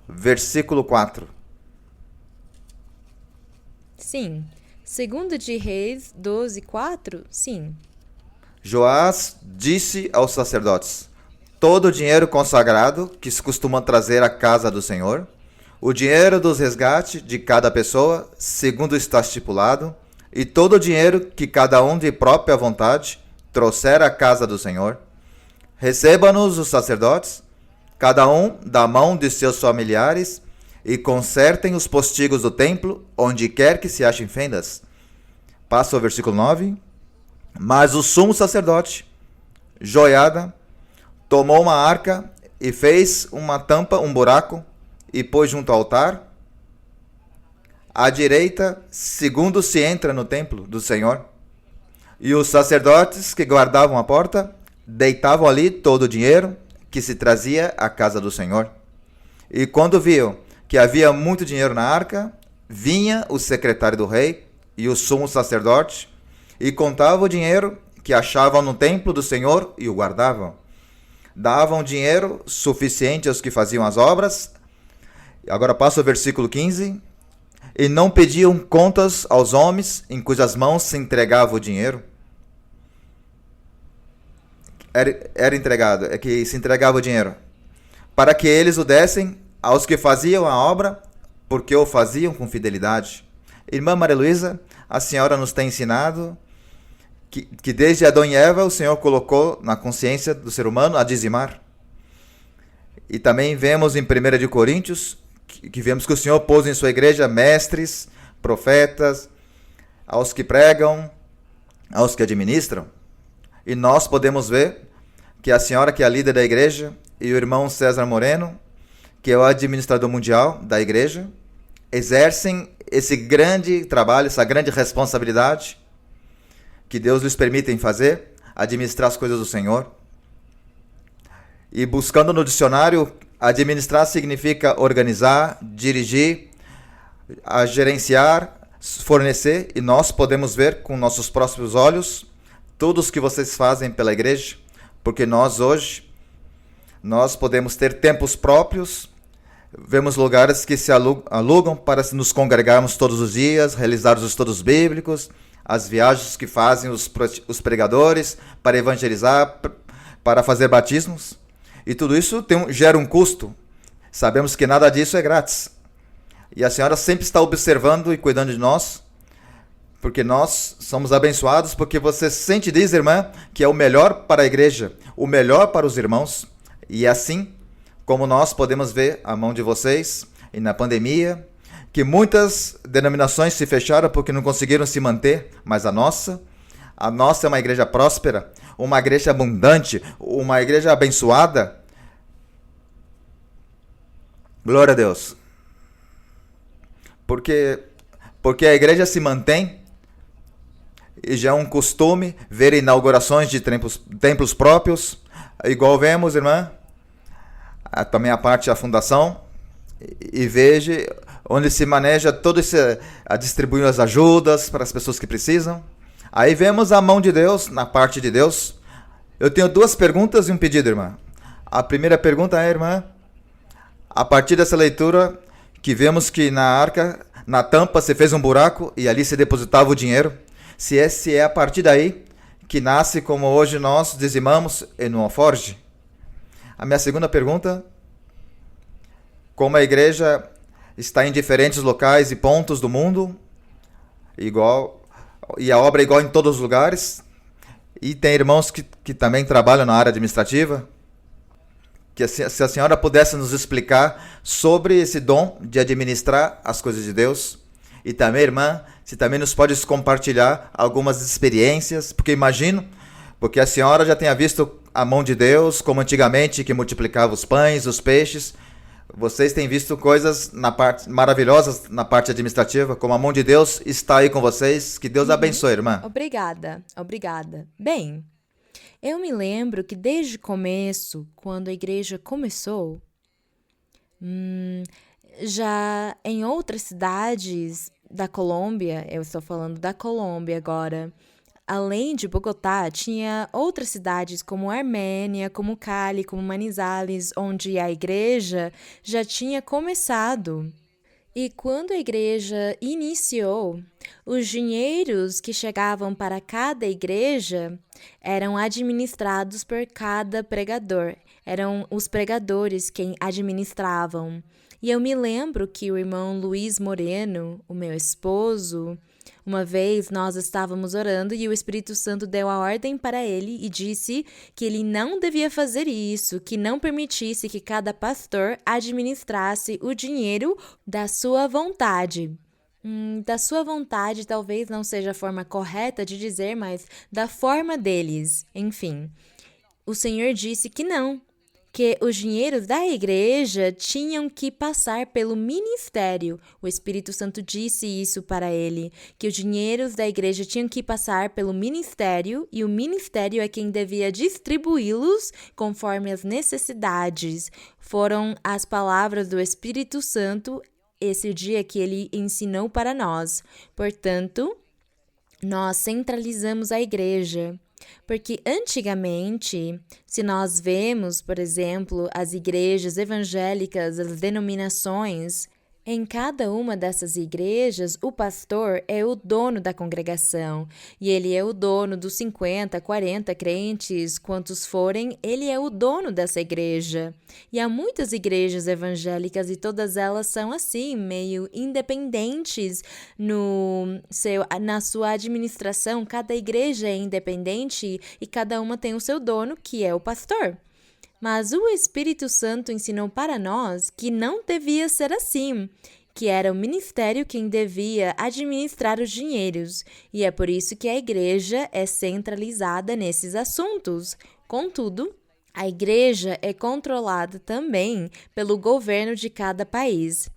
[SPEAKER 1] versículo 4.
[SPEAKER 2] Sim. 2 de Reis 12, 4? Sim.
[SPEAKER 1] Joás disse aos sacerdotes: todo o dinheiro consagrado que se costuma trazer à casa do Senhor, o dinheiro dos resgates de cada pessoa, segundo está estipulado, e todo o dinheiro que cada um de própria vontade trouxer à casa do Senhor, receba-nos os sacerdotes, cada um da mão de seus familiares, e consertem os postigos do templo, onde quer que se achem fendas. Passa ao versículo 9. Mas o sumo sacerdote, Joiada, tomou uma arca e fez uma tampa, um buraco, e pôs junto ao altar, à direita, segundo se entra no templo do Senhor. E os sacerdotes que guardavam a porta deitavam ali todo o dinheiro que se trazia à casa do Senhor. E quando viam que havia muito dinheiro na arca, vinha o secretário do rei e o sumo sacerdote e contavam o dinheiro que achavam no templo do Senhor e o guardavam. Davam dinheiro suficiente aos que faziam as obras. Agora passa o versículo 15. E não pediam contas aos homens em cujas mãos se entregava o dinheiro. Era entregado, é que se entregava o dinheiro, para que eles o dessem aos que faziam a obra, porque o faziam com fidelidade. Irmã Maria Luísa, a senhora nos tem ensinado que desde Adão e Eva o Senhor colocou na consciência do ser humano a dizimar. E também vemos em 1 de Coríntios que vemos que o Senhor pôs em sua igreja mestres, profetas, aos que pregam, aos que administram. E nós podemos ver que a senhora que é a líder da igreja e o irmão César Moreno, que é o administrador mundial da igreja, exercem esse grande trabalho, essa grande responsabilidade que Deus lhes permite fazer, administrar as coisas do Senhor. E buscando no dicionário, administrar significa organizar, dirigir, a gerenciar, fornecer, e nós podemos ver com nossos próprios olhos tudo o que vocês fazem pela igreja, porque nós hoje, nós podemos ter tempos próprios, vemos lugares que se alugam para nos congregarmos todos os dias, realizar os estudos bíblicos, as viagens que fazem os pregadores para evangelizar, para fazer batismos. E tudo isso gera um custo. Sabemos que nada disso é grátis. E a senhora sempre está observando e cuidando de nós, porque nós somos abençoados, porque você sempre diz, irmã, que é o melhor para a igreja, o melhor para os irmãos. E é assim como nós podemos ver a mão de vocês, e na pandemia, que muitas denominações se fecharam porque não conseguiram se manter, mas a nossa é uma igreja próspera, uma igreja abundante, uma igreja abençoada. Glória a Deus. Porque a igreja se mantém, e já é um costume ver inaugurações de templos próprios, igual vemos, irmã, também a parte da fundação, e veja onde se maneja todo esse, a distribuir as ajudas para as pessoas que precisam. Aí vemos a mão de Deus, na parte de Deus. Eu tenho duas perguntas e um pedido, irmã. A primeira pergunta é, irmã, a partir dessa leitura, que vemos que na arca, na tampa, se fez um buraco e ali se depositava o dinheiro. Se é a partir daí que nasce como hoje nós dizimamos no alforge. A minha segunda pergunta, como a igreja está em diferentes locais e pontos do mundo, e a obra é igual em todos os lugares, e tem irmãos que também trabalham na área administrativa, que se a senhora pudesse nos explicar sobre esse dom de administrar as coisas de Deus. E também, irmã, se também nos pode compartilhar algumas experiências, porque imagino, porque a senhora já tenha visto a mão de Deus, como antigamente, que multiplicava os pães, os peixes. Vocês têm visto coisas maravilhosas na parte administrativa, como a mão de Deus está aí com vocês. Que Deus abençoe, irmã.
[SPEAKER 2] Obrigada. Bem, eu me lembro que desde o começo, quando a igreja começou, já em outras cidades da Colômbia, eu estou falando da Colômbia agora, além de Bogotá, tinha outras cidades como Armênia, como Cali, como Manizales, onde a igreja já tinha começado. E quando a igreja iniciou, os dinheiros que chegavam para cada igreja eram administrados por cada pregador. Eram os pregadores quem administravam. E eu me lembro que o irmão Luiz Moreno, o meu esposo, Uma vez nós estávamos orando e o Espírito Santo deu a ordem para ele e disse que ele não devia fazer isso, que não permitisse que cada pastor administrasse o dinheiro da sua vontade. Da sua vontade talvez não seja a forma correta de dizer, mas da forma deles. Enfim, o Senhor disse que não, que os dinheiros da igreja tinham que passar pelo ministério. O Espírito Santo disse isso para ele, que os dinheiros da igreja tinham que passar pelo ministério e o ministério é quem devia distribuí-los conforme as necessidades. Foram as palavras do Espírito Santo esse dia que ele ensinou para nós. Portanto, nós centralizamos a igreja. Porque antigamente, se nós vemos, por exemplo, as igrejas evangélicas, as denominações, em cada uma dessas igrejas, o pastor é o dono da congregação e ele é o dono dos 50, 40 crentes, quantos forem, ele é o dono dessa igreja. E há muitas igrejas evangélicas e todas elas são assim, meio independentes na sua administração. Cada igreja é independente e cada uma tem o seu dono, que é o pastor. Mas o Espírito Santo ensinou para nós que não devia ser assim, que era o ministério quem devia administrar os dinheiros, e é por isso que a igreja é centralizada nesses assuntos. Contudo, a igreja é controlada também pelo governo de cada país.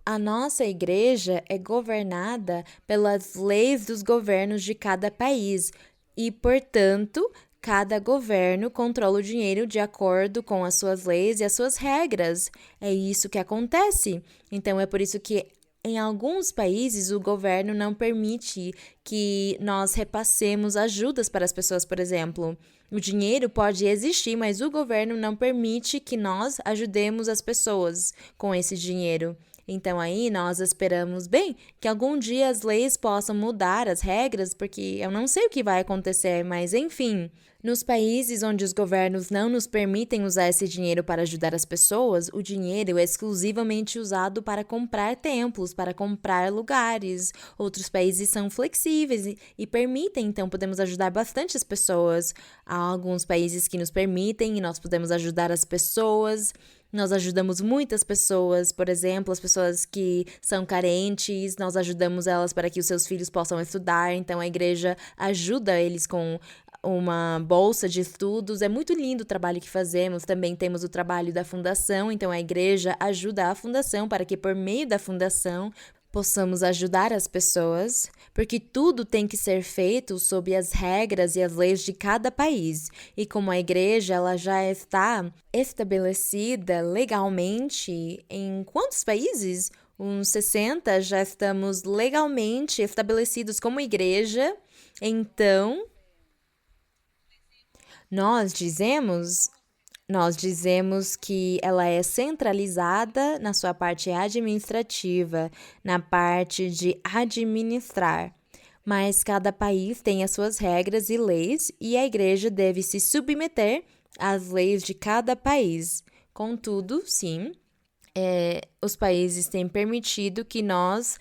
[SPEAKER 2] A nossa igreja é governada pelas leis dos governos de cada país e, portanto, cada governo controla o dinheiro de acordo com as suas leis e as suas regras. É isso que acontece. Então, é por isso que em alguns países o governo não permite que nós repassemos ajudas para as pessoas, por exemplo. O dinheiro pode existir, mas o governo não permite que nós ajudemos as pessoas com esse dinheiro. Então aí nós esperamos, bem, que algum dia as leis possam mudar as regras, porque eu não sei o que vai acontecer, mas enfim. Nos países onde os governos não nos permitem usar esse dinheiro para ajudar as pessoas, o dinheiro é exclusivamente usado para comprar templos, para comprar lugares. Outros países são flexíveis e permitem, então podemos ajudar bastante as pessoas. Há alguns países que nos permitem e nós podemos ajudar as pessoas. Nós ajudamos muitas pessoas, por exemplo, as pessoas que são carentes, nós ajudamos elas para que os seus filhos possam estudar, então a igreja ajuda eles com uma bolsa de estudos. É muito lindo o trabalho que fazemos. Também temos o trabalho da fundação, então a igreja ajuda a fundação para que por meio da fundação possamos ajudar as pessoas, porque tudo tem que ser feito sob as regras e as leis de cada país. E como a igreja ela já está estabelecida legalmente em quantos países? Uns 60 já estamos legalmente estabelecidos como igreja. Então, nós dizemos que ela é centralizada na sua parte administrativa, na parte de administrar. Mas cada país tem as suas regras e leis e a igreja deve se submeter às leis de cada país. Contudo, sim, os países têm permitido que nós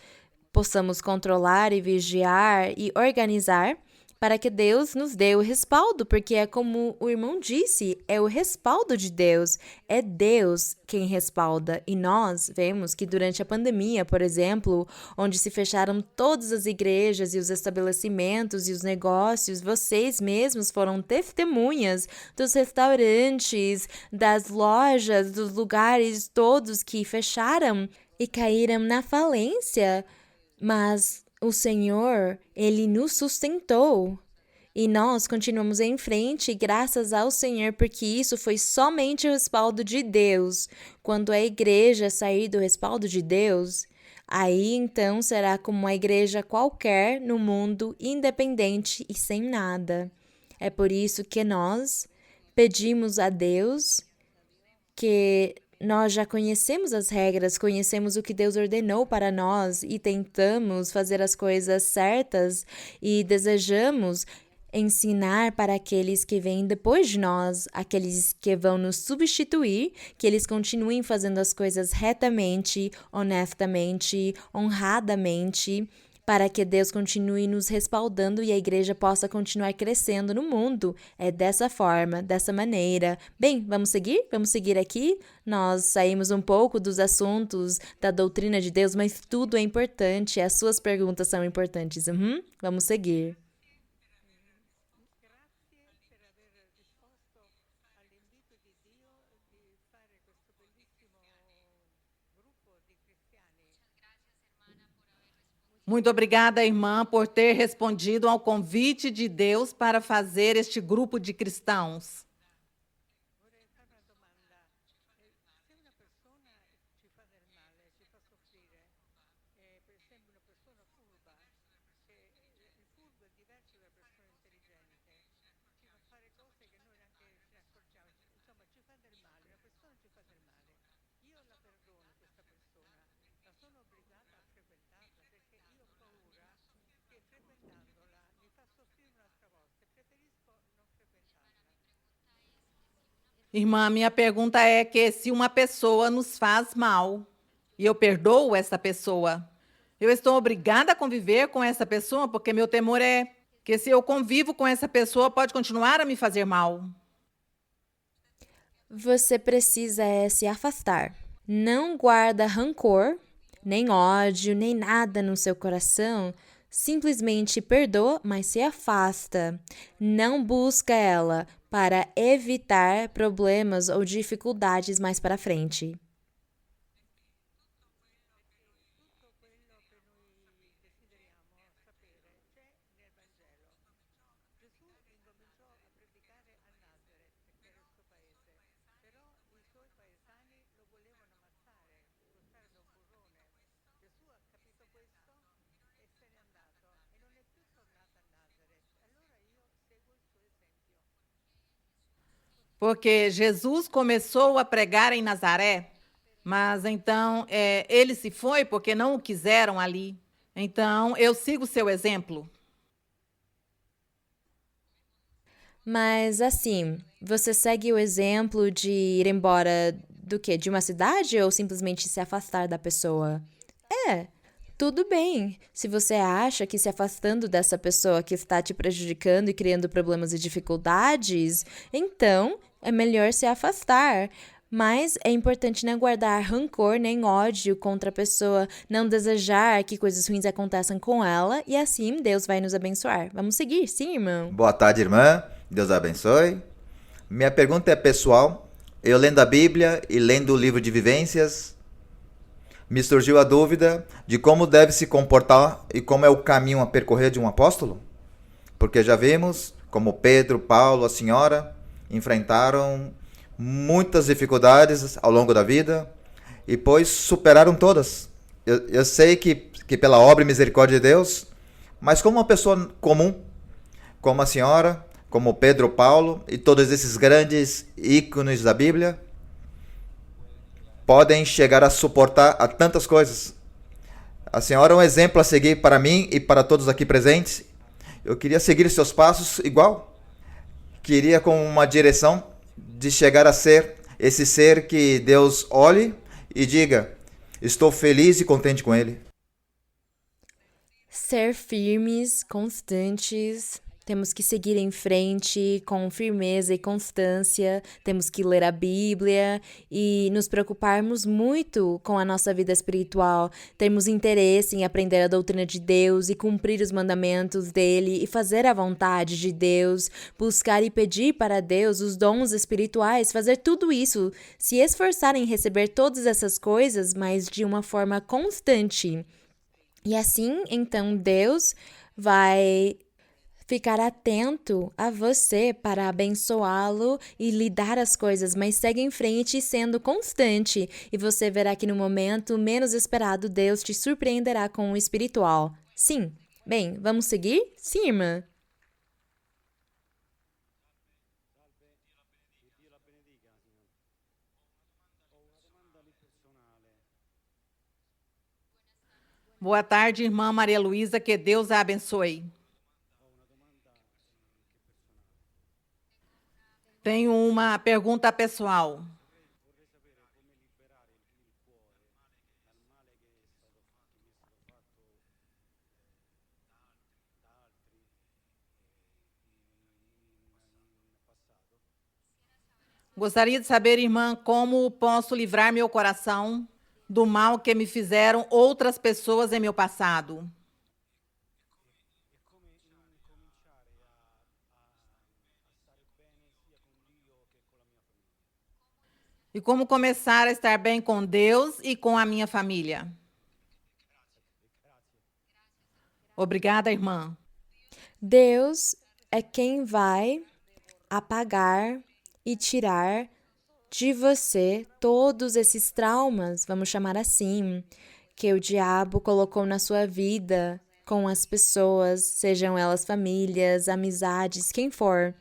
[SPEAKER 2] possamos controlar e vigiar e organizar para que Deus nos dê o respaldo, porque é como o irmão disse, é o respaldo de Deus, é Deus quem respalda. E nós vemos que durante a pandemia, por exemplo, onde se fecharam todas as igrejas e os estabelecimentos e os negócios, vocês mesmos foram testemunhas dos restaurantes, das lojas, dos lugares todos que fecharam e caíram na falência, mas o Senhor, Ele nos sustentou e nós continuamos em frente graças ao Senhor, porque isso foi somente o respaldo de Deus. Quando a igreja sair do respaldo de Deus, aí então será como uma igreja qualquer no mundo, independente e sem nada. É por isso que nós pedimos a Deus que nós já conhecemos as regras, conhecemos o que Deus ordenou para nós e tentamos fazer as coisas certas e desejamos ensinar para aqueles que vêm depois de nós, aqueles que vão nos substituir, que eles continuem fazendo as coisas retamente, honestamente, honradamente, para que Deus continue nos respaldando e a igreja possa continuar crescendo no mundo. É dessa forma, dessa maneira. Bem, vamos seguir? Vamos seguir aqui? Nós saímos um pouco dos assuntos da doutrina de Deus, mas tudo é importante. As suas perguntas são importantes. Vamos seguir.
[SPEAKER 3] Muito obrigada, irmã, por ter respondido ao convite de Deus para fazer este grupo de cristãos. Irmã, minha pergunta é que se uma pessoa nos faz mal e eu perdoo essa pessoa, eu estou obrigada a conviver com essa pessoa, porque meu temor é que se eu convivo com essa pessoa, pode continuar a me fazer mal.
[SPEAKER 2] Você precisa se afastar. Não guarda rancor, nem ódio, nem nada no seu coração. Simplesmente perdoa, mas se afasta. Não busca ela para evitar problemas ou dificuldades mais para frente.
[SPEAKER 3] Porque Jesus começou a pregar em Nazaré, mas então ele se foi porque não o quiseram ali. Então eu sigo seu exemplo.
[SPEAKER 2] Mas assim, você segue o exemplo de ir embora do quê? De uma cidade ou simplesmente se afastar da pessoa? Tudo bem. Se você acha que se afastando dessa pessoa que está te prejudicando e criando problemas e dificuldades, então é melhor se afastar. Mas é importante não guardar rancor nem ódio contra a pessoa, não desejar que coisas ruins aconteçam com ela e assim Deus vai nos abençoar. Vamos seguir, sim, irmão?
[SPEAKER 1] Boa tarde, irmã. Deus abençoe. Minha pergunta é pessoal. Eu lendo a Bíblia e lendo o livro de vivências, me surgiu a dúvida de como deve se comportar e como é o caminho a percorrer de um apóstolo. Porque já vimos como Pedro, Paulo, a senhora enfrentaram muitas dificuldades ao longo da vida e pois superaram todas. Eu sei que pela obra e misericórdia de Deus, mas como uma pessoa comum, como a senhora, como Pedro, Paulo e todos esses grandes ícones da Bíblia, podem chegar a suportar a tantas coisas. A senhora é um exemplo a seguir para mim e para todos aqui presentes. Eu queria seguir seus passos igual. Queria com uma direção de chegar a ser esse ser que Deus olhe e diga: estou feliz e contente com ele.
[SPEAKER 2] Ser firmes, constantes. Temos que seguir em frente com firmeza e constância, temos que ler a Bíblia e nos preocuparmos muito com a nossa vida espiritual, termos interesse em aprender a doutrina de Deus e cumprir os mandamentos dele e fazer a vontade de Deus, buscar e pedir para Deus os dons espirituais, fazer tudo isso, se esforçar em receber todas essas coisas, mas de uma forma constante. E assim, então, Deus vai ficar atento a você para abençoá-lo e lhe dar as coisas, mas segue em frente sendo constante e você verá que no momento menos esperado Deus te surpreenderá com o espiritual. Sim. Bem, vamos seguir? Sim, irmã.
[SPEAKER 3] Boa tarde, irmã Maria Luísa, que Deus a abençoe. Tenho uma pergunta pessoal. Gostaria de saber, irmã, como posso livrar meu coração do mal que me fizeram outras pessoas em meu passado. E como começar a estar bem com Deus e com a minha família. Obrigada, irmã.
[SPEAKER 2] Deus é quem vai apagar e tirar de você todos esses traumas, vamos chamar assim, que o diabo colocou na sua vida com as pessoas, sejam elas famílias, amizades, quem for.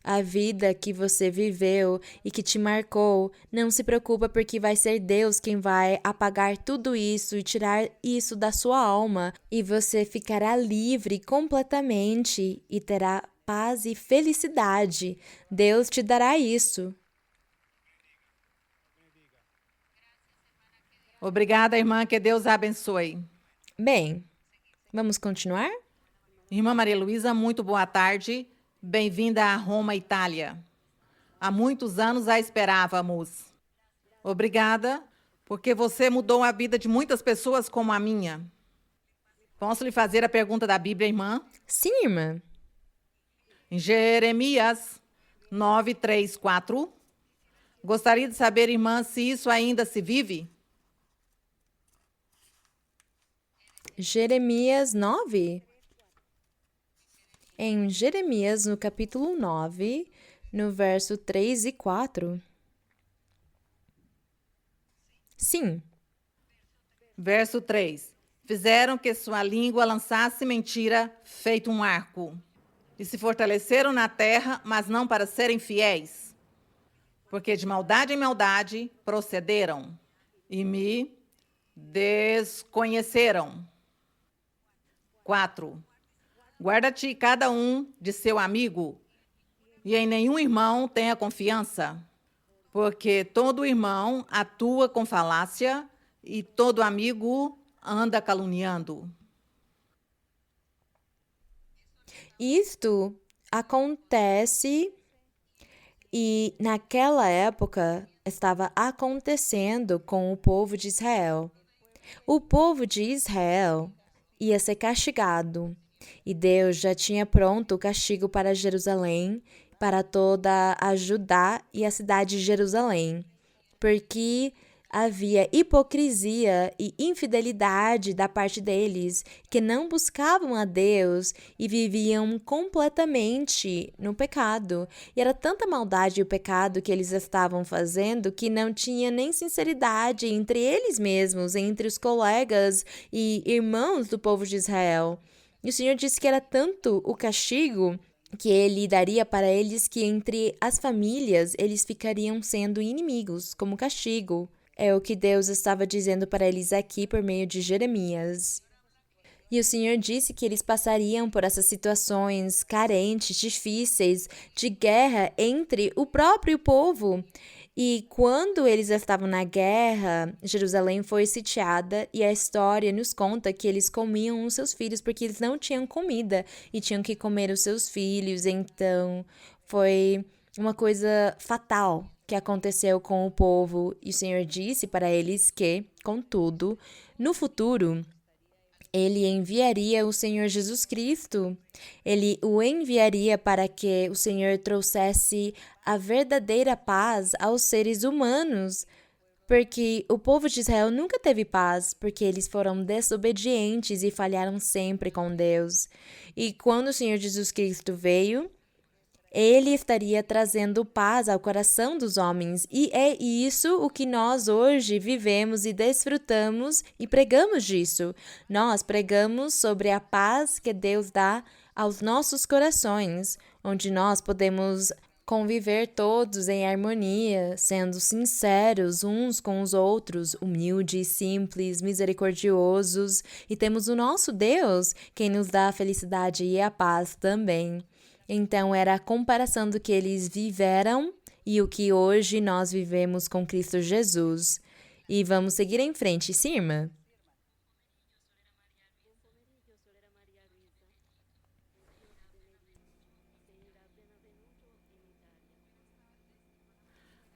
[SPEAKER 2] A vida que você viveu e que te marcou, não se preocupa porque vai ser Deus quem vai apagar tudo isso e tirar isso da sua alma e você ficará livre completamente e terá paz e felicidade. Deus te dará isso.
[SPEAKER 3] Obrigada, irmã, que Deus a abençoe.
[SPEAKER 2] Bem, vamos continuar?
[SPEAKER 3] Irmã Maria Luísa, muito boa tarde. Bem-vinda a Roma, Itália. Há muitos anos a esperávamos. Obrigada, porque você mudou a vida de muitas pessoas como a minha. Posso lhe fazer a pergunta da Bíblia, irmã?
[SPEAKER 2] Sim, irmã.
[SPEAKER 3] Em Jeremias 9, 3, 4. Gostaria de saber, irmã, se isso ainda se vive?
[SPEAKER 2] Jeremias 9. Em Jeremias, no capítulo 9, no verso 3 e 4. Sim.
[SPEAKER 3] Verso 3. Fizeram que sua língua lançasse mentira, feito um arco. E se fortaleceram na terra, mas não para serem fiéis. Porque de maldade em maldade procederam e me desconheceram. 4. Guarda-te cada um de seu amigo, e em nenhum irmão tenha confiança, porque todo irmão atua com falácia e todo amigo anda caluniando.
[SPEAKER 2] Isto acontece e naquela época estava acontecendo com o povo de Israel. O povo de Israel ia ser castigado e Deus já tinha pronto o castigo para Jerusalém, para toda a Judá e a cidade de Jerusalém, porque havia hipocrisia e infidelidade da parte deles, que não buscavam a Deus e viviam completamente no pecado. E era tanta maldade e o pecado que eles estavam fazendo que não tinha nem sinceridade entre eles mesmos, entre os colegas e irmãos do povo de Israel. E o Senhor disse que era tanto o castigo que ele daria para eles que entre as famílias eles ficariam sendo inimigos, como castigo. É o que Deus estava dizendo para eles aqui por meio de Jeremias. E o Senhor disse que eles passariam por essas situações carentes, difíceis, de guerra entre o próprio povo. E quando eles estavam na guerra, Jerusalém foi sitiada e a história nos conta que eles comiam os seus filhos porque eles não tinham comida e tinham que comer os seus filhos. Então, foi uma coisa fatal que aconteceu com o povo. E o Senhor disse para eles que, contudo, no futuro, ele enviaria o Senhor Jesus Cristo. Ele o enviaria para que o Senhor trouxesse a verdadeira paz aos seres humanos. Porque o povo de Israel nunca teve paz, porque eles foram desobedientes e falharam sempre com Deus. E quando o Senhor Jesus Cristo veio, ele estaria trazendo paz ao coração dos homens, e é isso o que nós hoje vivemos e desfrutamos e pregamos disso. Nós pregamos sobre a paz que Deus dá aos nossos corações, onde nós podemos conviver todos em harmonia, sendo sinceros uns com os outros, humildes, simples, misericordiosos, e temos o nosso Deus, quem nos dá a felicidade e a paz também. Então, era a comparação do que eles viveram e o que hoje nós vivemos com Cristo Jesus. E vamos seguir em frente, sim, irmã?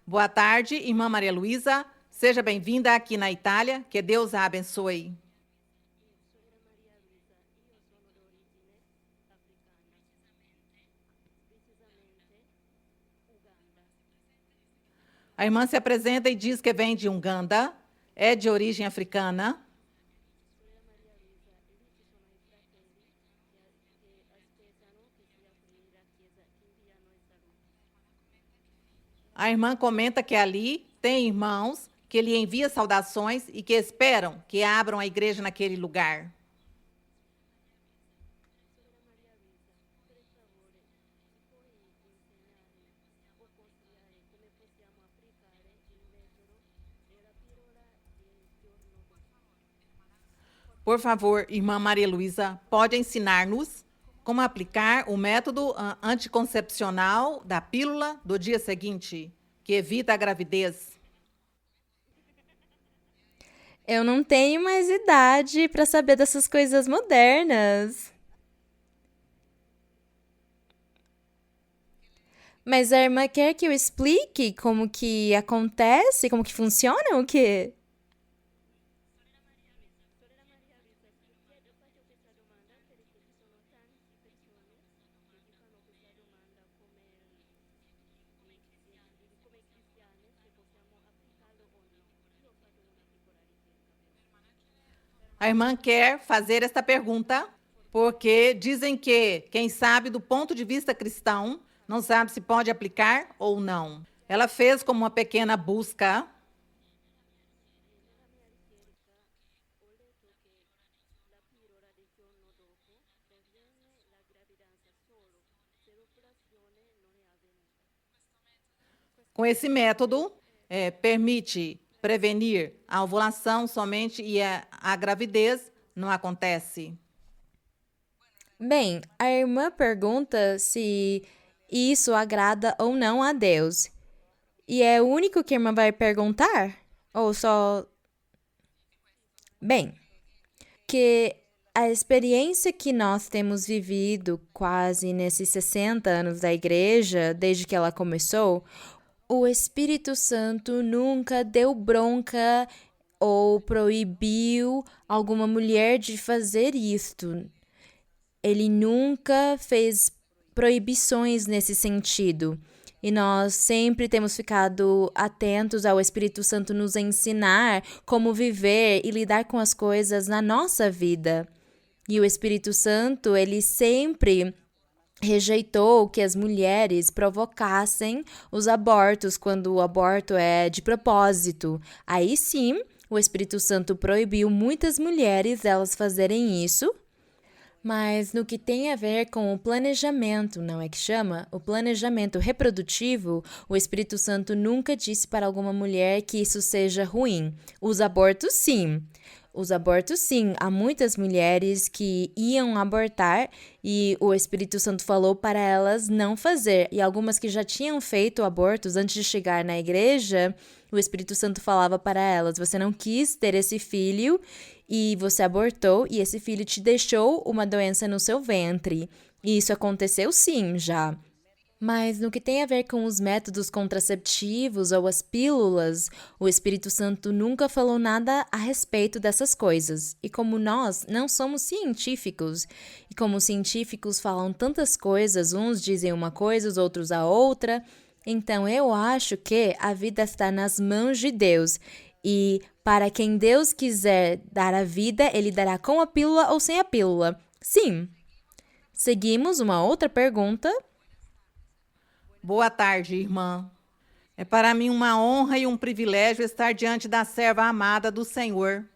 [SPEAKER 3] Boa tarde, irmã Maria Luísa. Seja bem-vinda aqui na Itália. Que Deus a abençoe. A irmã se apresenta e diz que vem de Uganda, é de origem africana. A irmã comenta que ali tem irmãos que lhe envia saudações e que esperam que abram a igreja naquele lugar. Por favor, irmã Maria Luísa, pode ensinar-nos como aplicar o método anticoncepcional da pílula do dia seguinte, que evita a gravidez?
[SPEAKER 2] Eu não tenho mais idade para saber dessas coisas modernas. Mas a irmã quer que eu explique como que acontece, como que funciona, o quê?
[SPEAKER 3] A irmã quer fazer esta pergunta porque dizem que quem sabe do ponto de vista cristão não sabe se pode aplicar ou não. Ela fez como uma pequena busca. Com esse método, permite prevenir a ovulação somente e a gravidez não acontece.
[SPEAKER 2] Bem, a irmã pergunta se isso agrada ou não a Deus. E é o único que a irmã vai perguntar? Ou só. Bem, que a experiência que nós temos vivido quase nesses 60 anos da igreja, desde que ela começou, o Espírito Santo nunca deu bronca ou proibiu alguma mulher de fazer isto. Ele nunca fez proibições nesse sentido. E nós sempre temos ficado atentos ao Espírito Santo nos ensinar como viver e lidar com as coisas na nossa vida. E o Espírito Santo, ele sempre rejeitou que as mulheres provocassem os abortos quando o aborto é de propósito. Aí sim, o Espírito Santo proibiu muitas mulheres delas fazerem isso. Mas no que tem a ver com o planejamento, não é que chama? O planejamento reprodutivo, o Espírito Santo nunca disse para alguma mulher que isso seja ruim. Os abortos, sim. Os abortos, sim. Há muitas mulheres que iam abortar e o Espírito Santo falou para elas não fazer. E algumas que já tinham feito abortos antes de chegar na igreja, o Espírito Santo falava para elas: você não quis ter esse filho e você abortou e esse filho te deixou uma doença no seu ventre. E isso aconteceu sim, já. Mas no que tem a ver com os métodos contraceptivos ou as pílulas, o Espírito Santo nunca falou nada a respeito dessas coisas. E como nós não somos científicos, e como os científicos falam tantas coisas, uns dizem uma coisa, os outros a outra, então eu acho que a vida está nas mãos de Deus. E para quem Deus quiser dar a vida, Ele dará com a pílula ou sem a pílula. Sim. Seguimos uma outra pergunta.
[SPEAKER 3] Boa tarde, irmã. É para mim uma honra e um privilégio estar diante da serva amada do Senhor.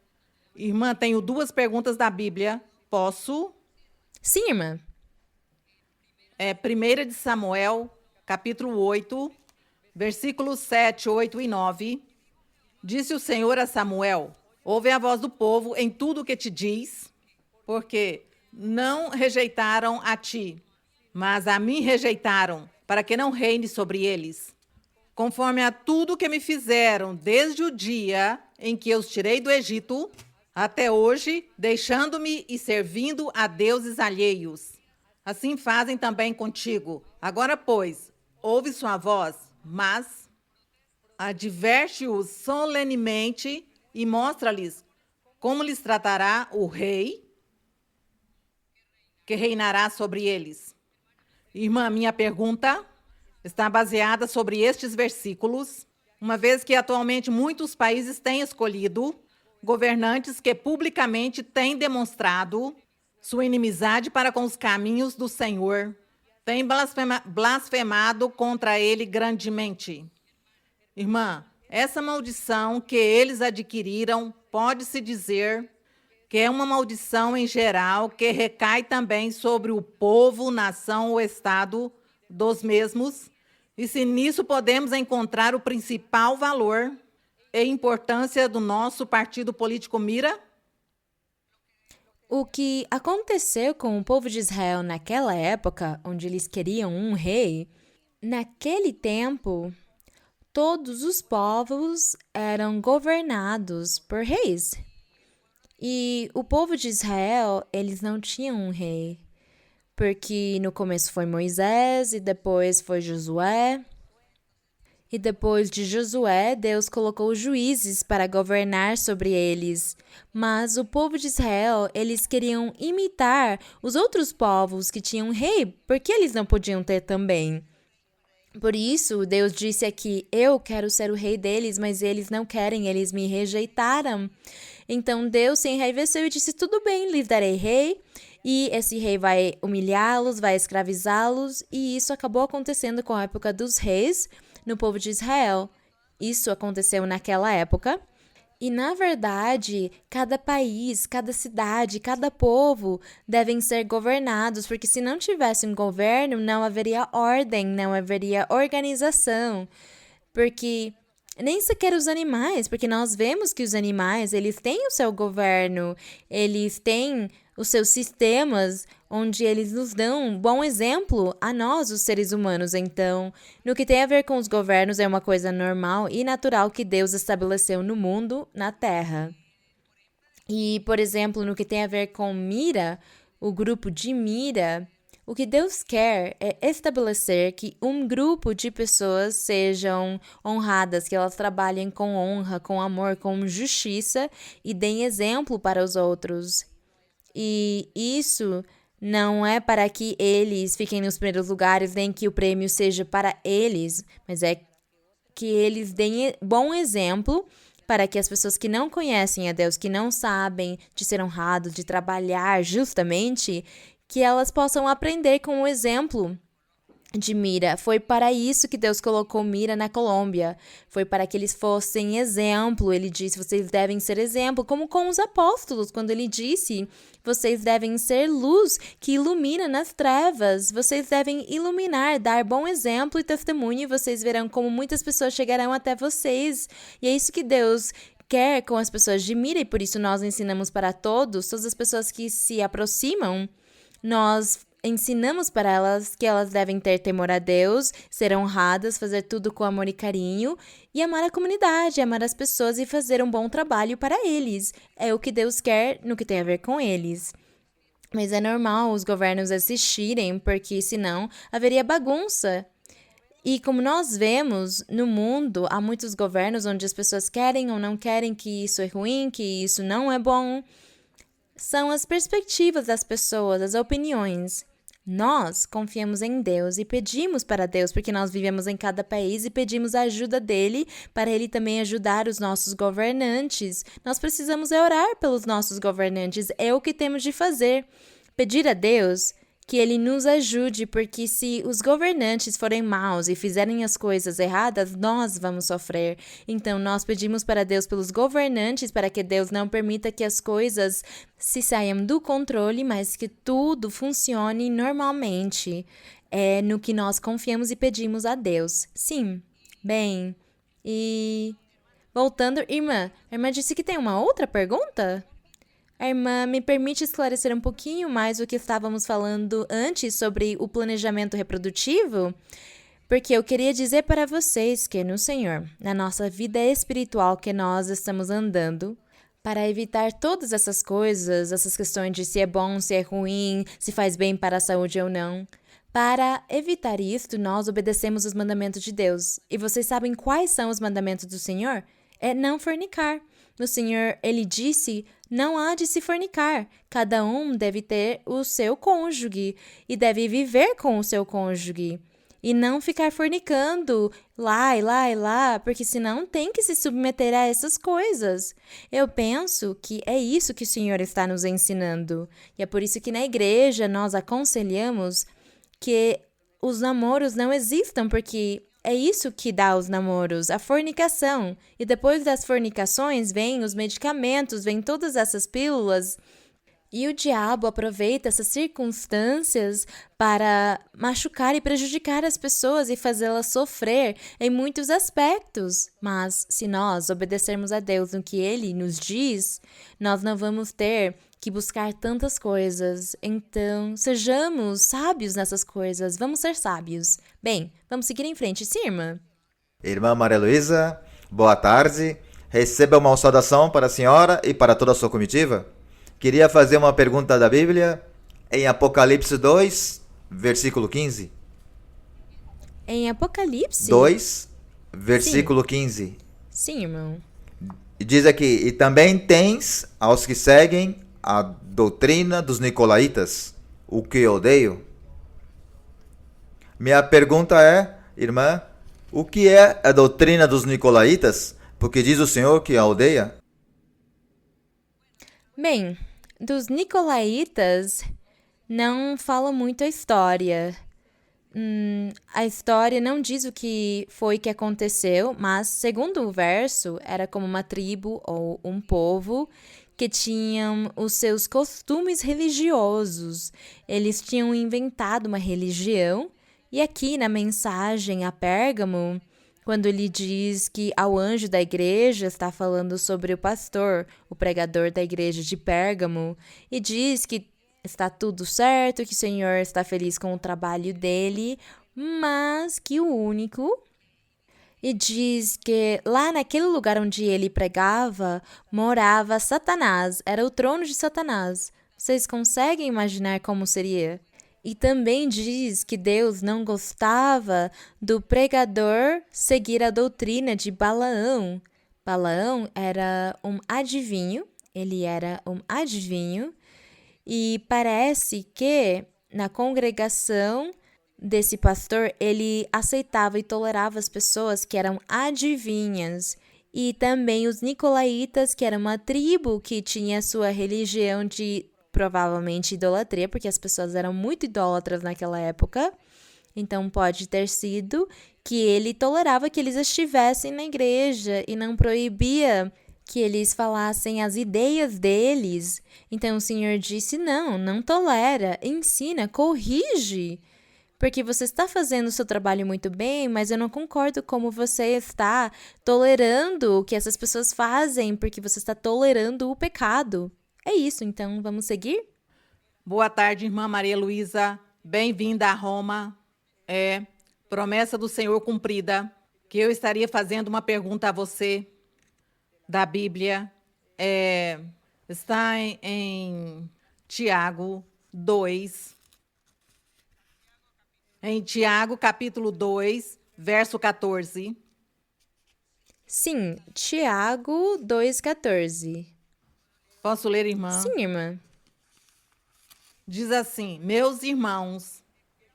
[SPEAKER 3] Irmã, tenho 2 perguntas da Bíblia. Posso?
[SPEAKER 2] Sim, irmã.
[SPEAKER 3] 1 de Samuel, capítulo 8, versículos 7, 8 e 9. Disse o Senhor a Samuel: ouve a voz do povo em tudo o que te diz, porque não rejeitaram a ti, mas a mim rejeitaram, para que não reine sobre eles. Conforme a tudo que me fizeram desde o dia em que eu os tirei do Egito, até hoje, deixando-me e servindo a deuses alheios. Assim fazem também contigo. Agora, pois, ouve sua voz, mas adverte-os solenemente e mostra-lhes como lhes tratará o rei que reinará sobre eles. Irmã, minha pergunta está baseada sobre estes versículos, uma vez que atualmente muitos países têm escolhido governantes que publicamente têm demonstrado sua inimizade para com os caminhos do Senhor, têm blasfemado contra ele grandemente. Irmã, essa maldição que eles adquiriram pode-se dizer que é uma maldição em geral que recai também sobre o povo, nação ou estado dos mesmos, e se nisso podemos encontrar o principal valor e importância do nosso partido político Mira?
[SPEAKER 2] O que aconteceu com o povo de Israel naquela época, onde eles queriam um rei, naquele tempo, todos os povos eram governados por reis. E o povo de Israel, eles não tinham um rei, porque no começo foi Moisés e depois foi Josué. E depois de Josué, Deus colocou juízes para governar sobre eles. Mas o povo de Israel, eles queriam imitar os outros povos que tinham rei, porque eles não podiam ter também. Por isso, Deus disse aqui, eu quero ser o rei deles, mas eles não querem, eles me rejeitaram. Então Deus se enraiveceu e disse, tudo bem, lhes darei rei, e esse rei vai humilhá-los, vai escravizá-los, e isso acabou acontecendo com a época dos reis no povo de Israel. Isso aconteceu naquela época. E, na verdade, cada país, cada cidade, cada povo devem ser governados, porque se não tivesse um governo, não haveria ordem, não haveria organização. Porque nem sequer os animais, porque nós vemos que os animais, eles têm o seu governo, eles têm os seus sistemas, onde eles nos dão um bom exemplo a nós, os seres humanos. Então, no que tem a ver com os governos, é uma coisa normal e natural que Deus estabeleceu no mundo, na Terra. E, por exemplo, no que tem a ver com Mira, o grupo de Mira, o que Deus quer é estabelecer que um grupo de pessoas sejam honradas, que elas trabalhem com honra, com amor, com justiça e deem exemplo para os outros. E isso não é para que eles fiquem nos primeiros lugares, nem que o prêmio seja para eles, mas é que eles deem bom exemplo para que as pessoas que não conhecem a Deus, que não sabem de ser honrados, de trabalhar justamente, que elas possam aprender com o exemplo de Mira. Foi para isso que Deus colocou Mira na Colômbia. Foi para que eles fossem exemplo. Ele disse, vocês devem ser exemplo, como com os apóstolos, quando ele disse, vocês devem ser luz que ilumina nas trevas. Vocês devem iluminar, dar bom exemplo e testemunho, e vocês verão como muitas pessoas chegarão até vocês. E é isso que Deus quer com as pessoas de Mira, e por isso nós ensinamos para todas as pessoas que se aproximam, nós ensinamos para elas que elas devem ter temor a Deus, ser honradas, fazer tudo com amor e carinho, e amar a comunidade, amar as pessoas e fazer um bom trabalho para eles. É o que Deus quer no que tem a ver com eles. Mas é normal os governos assistirem, porque senão haveria bagunça. E como nós vemos no mundo, há muitos governos onde as pessoas querem ou não querem que isso é ruim, que isso não é bom. São as perspectivas das pessoas, as opiniões. Nós confiamos em Deus e pedimos para Deus, porque nós vivemos em cada país e pedimos a ajuda dele para ele também ajudar os nossos governantes. Nós precisamos orar pelos nossos governantes, é o que temos de fazer. Pedir a Deus que ele nos ajude, porque se os governantes forem maus e fizerem as coisas erradas, nós vamos sofrer. Então, nós pedimos para Deus pelos governantes, para que Deus não permita que as coisas se saiam do controle, mas que tudo funcione normalmente. É no que nós confiamos e pedimos a Deus. Sim. Bem, e voltando, irmã, a irmã disse que tem uma outra pergunta? A irmã me permite esclarecer um pouquinho mais o que estávamos falando antes sobre o planejamento reprodutivo? Porque eu queria dizer para vocês que no Senhor, na nossa vida espiritual que nós estamos andando, para evitar todas essas coisas, essas questões de se é bom, se é ruim, se faz bem para a saúde ou não, Para evitar isto, nós obedecemos os mandamentos de Deus. E vocês sabem quais são os mandamentos do Senhor? É não fornicar. O Senhor, ele disse, não há de se fornicar. Cada um deve ter o seu cônjuge e deve viver com o seu cônjuge. E não ficar fornicando lá e lá e lá, porque senão tem que se submeter a essas coisas. Eu penso que é isso que o Senhor está nos ensinando. E é por isso que na igreja nós aconselhamos que os namoros não existam, porque é isso que dá os namoros, a fornicação. E depois das fornicações vêm os medicamentos, vêm todas essas pílulas. E o diabo aproveita essas circunstâncias para machucar e prejudicar as pessoas e fazê-las sofrer em muitos aspectos. Mas se nós obedecermos a Deus no que Ele nos diz, nós não vamos ter que buscar tantas coisas. Então, sejamos sábios nessas coisas. Vamos ser sábios. Bem, vamos seguir em frente, sim, irmã?
[SPEAKER 1] Irmã Maria Luísa, boa tarde. Receba uma saudação para a senhora e para toda a sua comitiva. Queria fazer uma pergunta da Bíblia em Apocalipse 2, versículo 15.
[SPEAKER 2] Em Apocalipse?
[SPEAKER 1] 2, versículo 15.
[SPEAKER 2] Sim, irmão.
[SPEAKER 1] E diz aqui, e também tens aos que seguem a doutrina dos nicolaítas, o que odeio. Minha pergunta é, irmã, o que é a doutrina dos nicolaítas? Porque diz o Senhor que a odeia.
[SPEAKER 2] Bem, dos nicolaítas não fala muito a história. A história não diz o que foi que aconteceu, mas, segundo o verso, era como uma tribo ou um povo que tinham os seus costumes religiosos. Eles tinham inventado uma religião, e aqui na mensagem a Pérgamo, quando ele diz que ao anjo da igreja, está falando sobre o pastor, o pregador da igreja de Pérgamo, e diz que está tudo certo, que o Senhor está feliz com o trabalho dele, mas que o único... E diz que lá naquele lugar onde ele pregava, morava Satanás, era o trono de Satanás. Vocês conseguem imaginar como seria? E também diz que Deus não gostava do pregador seguir a doutrina de Balaão. Balaão era um adivinho, ele era um adivinho, e parece que na congregação desse pastor, ele aceitava e tolerava as pessoas que eram adivinhas. E também os nicolaítas, que era uma tribo que tinha sua religião de provavelmente idolatria, porque as pessoas eram muito idólatras naquela época. Então pode ter sido que ele tolerava que eles estivessem na igreja e não proibia que eles falassem as ideias deles. Então o Senhor disse, não tolera, ensina, corrige. Porque você está fazendo o seu trabalho muito bem, mas eu não concordo como você está tolerando o que essas pessoas fazem, porque você está tolerando o pecado. É isso, então vamos seguir?
[SPEAKER 3] Boa tarde, irmã Maria Luísa. Bem-vinda a Roma. Promessa do Senhor cumprida, que eu estaria fazendo uma pergunta a você da Bíblia. Está em Tiago 2. Em Tiago, capítulo 2, verso 14.
[SPEAKER 2] Sim, Tiago 2,14.
[SPEAKER 3] Posso ler, irmã?
[SPEAKER 2] Sim, irmã.
[SPEAKER 3] Diz assim, meus irmãos,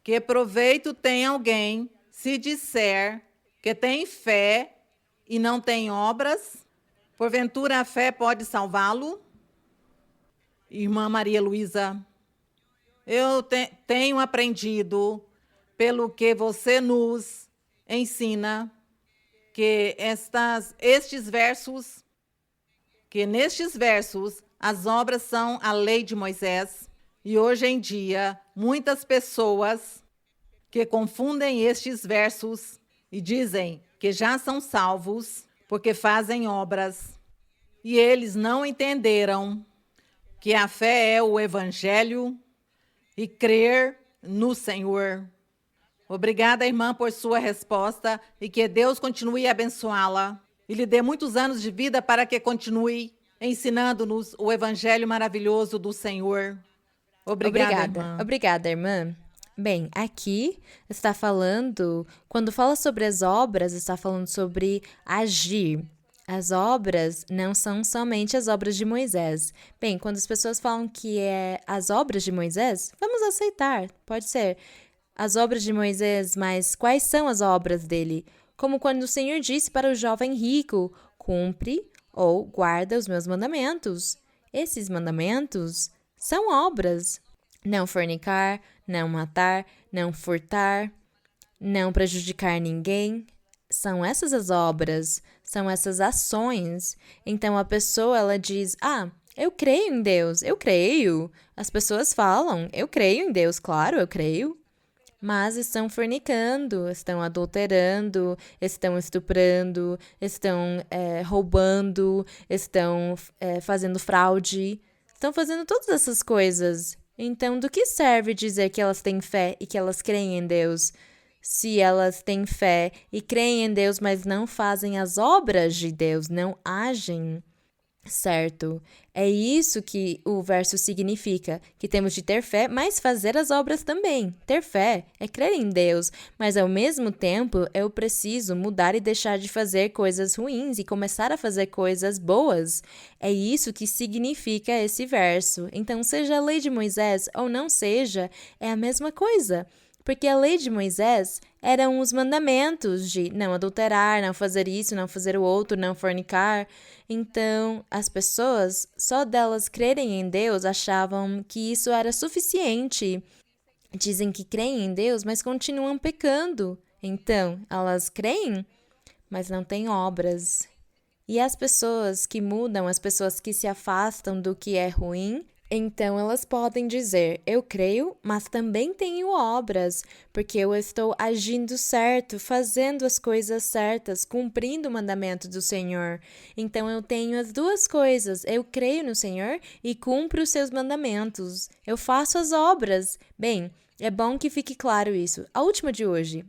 [SPEAKER 3] que proveito tem alguém se disser que tem fé e não tem obras? Porventura a fé pode salvá-lo? Irmã Maria Luísa, eu tenho aprendido pelo que você nos ensina, que nestes versos, as obras são a lei de Moisés, e hoje em dia, muitas pessoas que confundem estes versos e dizem que já são salvos porque fazem obras, e eles não entenderam que a fé é o Evangelho e crer no Senhor. Obrigada, irmã, por sua resposta e que Deus continue a abençoá-la e lhe dê muitos anos de vida para que continue ensinando-nos o evangelho maravilhoso do Senhor. Obrigada, irmã.
[SPEAKER 2] Obrigada, irmã. Bem, aqui está falando, quando fala sobre as obras, está falando sobre agir. As obras não são somente as obras de Moisés. Bem, quando as pessoas falam que é as obras de Moisés, vamos aceitar, pode ser as obras de Moisés, mas quais são as obras dele? Como quando o Senhor disse para o jovem rico: cumpre ou guarda os meus mandamentos. Esses mandamentos são obras. Não fornicar, não matar, não furtar, não prejudicar ninguém. São essas as obras, são essas ações. Então a pessoa ela diz: "Ah, eu creio em Deus, eu creio". As pessoas falam: "Eu creio em Deus, claro, eu creio". Mas estão fornicando, estão adulterando, estão estuprando, estão roubando, estão fazendo fraude, estão fazendo todas essas coisas. Então, do que serve dizer que elas têm fé e que elas creem em Deus? Se elas têm fé e creem em Deus, mas não fazem as obras de Deus, não agem certo? É isso que o verso significa, que temos de ter fé, mas fazer as obras também. Ter fé é crer em Deus, mas ao mesmo tempo eu preciso mudar e deixar de fazer coisas ruins e começar a fazer coisas boas. É isso que significa esse verso. Então, seja a lei de Moisés ou não seja, é a mesma coisa. Porque a lei de Moisés eram os mandamentos de não adulterar, não fazer isso, não fazer o outro, não fornicar. Então, as pessoas, só delas crerem em Deus, achavam que isso era suficiente. Dizem que creem em Deus, mas continuam pecando. Então, elas creem, mas não têm obras. E as pessoas que mudam, as pessoas que se afastam do que é ruim, então elas podem dizer: eu creio, mas também tenho obras, porque eu estou agindo certo, fazendo as coisas certas, cumprindo o mandamento do Senhor. Então eu tenho as duas coisas: eu creio no Senhor e cumpro os seus mandamentos. Eu faço as obras. Bem, é bom que fique claro isso. A última de hoje.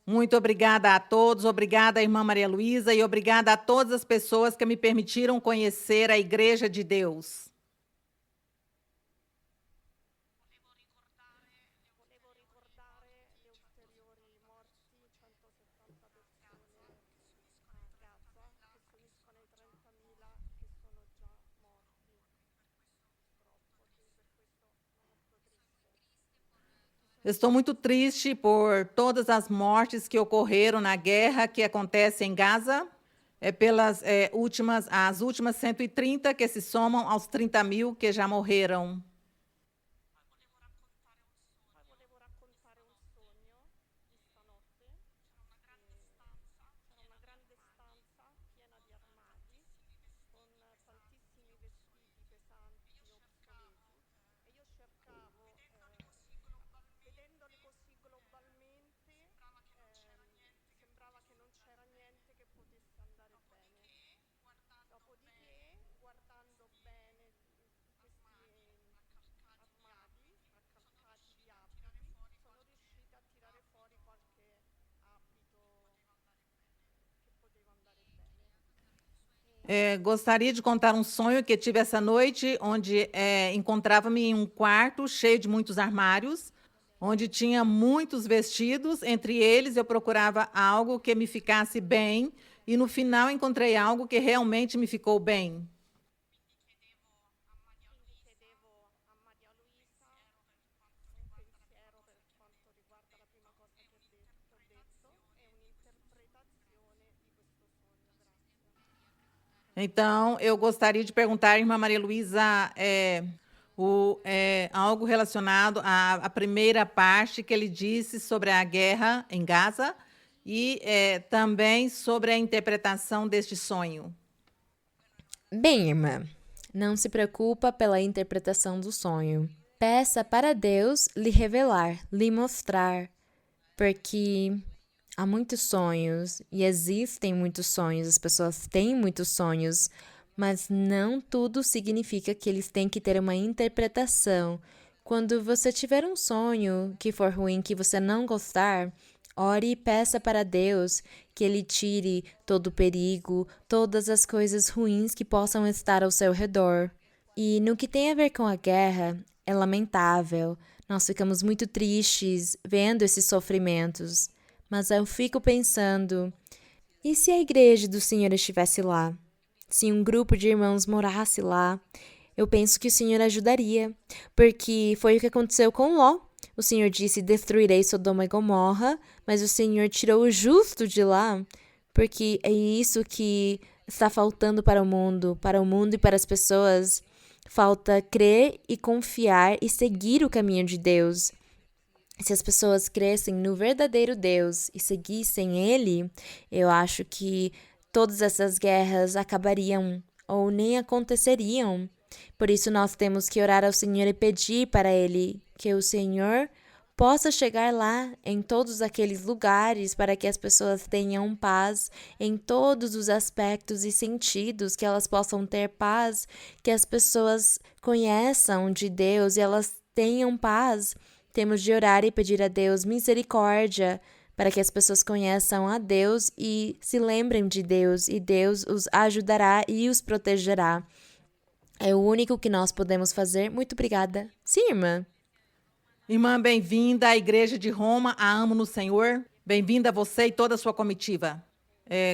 [SPEAKER 3] Muito obrigada a todos, obrigada à irmã Maria Luísa e obrigada a todas as pessoas que me permitiram conhecer a Igreja de Deus. Estou muito triste por todas as mortes que ocorreram na guerra que acontece em Gaza, pelas as últimas 130 que se somam aos 30.000 que já morreram. Gostaria de contar um sonho que tive essa noite, onde encontrava-me em um quarto cheio de muitos armários, onde tinha muitos vestidos. Entre eles, eu procurava algo que me ficasse bem, e no final encontrei algo que realmente me ficou bem. Então, eu gostaria de perguntar à irmã Maria Luísa algo relacionado à primeira parte que ele disse sobre a guerra em Gaza e também sobre a interpretação deste sonho.
[SPEAKER 2] Bem, irmã, não se preocupa pela interpretação do sonho. Peça para Deus lhe revelar, lhe mostrar, porque há muitos sonhos e existem muitos sonhos, as pessoas têm muitos sonhos, mas não tudo significa que eles têm que ter uma interpretação. Quando você tiver um sonho que for ruim, que você não gostar, Ore e peça para Deus que Ele tire todo o perigo, todas as coisas ruins que possam estar ao seu redor. E no que tem a ver com a guerra, é lamentável. Nós ficamos muito tristes vendo esses sofrimentos. Mas eu fico pensando, e se a igreja do Senhor estivesse lá? Se um grupo de irmãos morasse lá? Eu penso que o Senhor ajudaria, porque foi o que aconteceu com Ló. O Senhor disse, destruirei Sodoma e Gomorra, mas o Senhor tirou o justo de lá, porque é isso que está faltando para o mundo e para as pessoas. Falta crer e confiar e seguir o caminho de Deus. Se as pessoas crescem no verdadeiro Deus e seguissem Ele, eu acho que todas essas guerras acabariam ou nem aconteceriam. Por isso nós temos que orar ao Senhor e pedir para Ele que o Senhor possa chegar lá em todos aqueles lugares para que as pessoas tenham paz em todos os aspectos e sentidos, que elas possam ter paz, que as pessoas conheçam de Deus e elas tenham paz. Temos de orar e pedir a Deus misericórdia para que as pessoas conheçam a Deus e se lembrem de Deus, e Deus os ajudará e os protegerá. É o único que nós podemos fazer. Muito obrigada. Sim, irmã.
[SPEAKER 3] Irmã, bem-vinda à Igreja de Roma, a Amo no Senhor. Bem-vinda a você e toda a sua comitiva.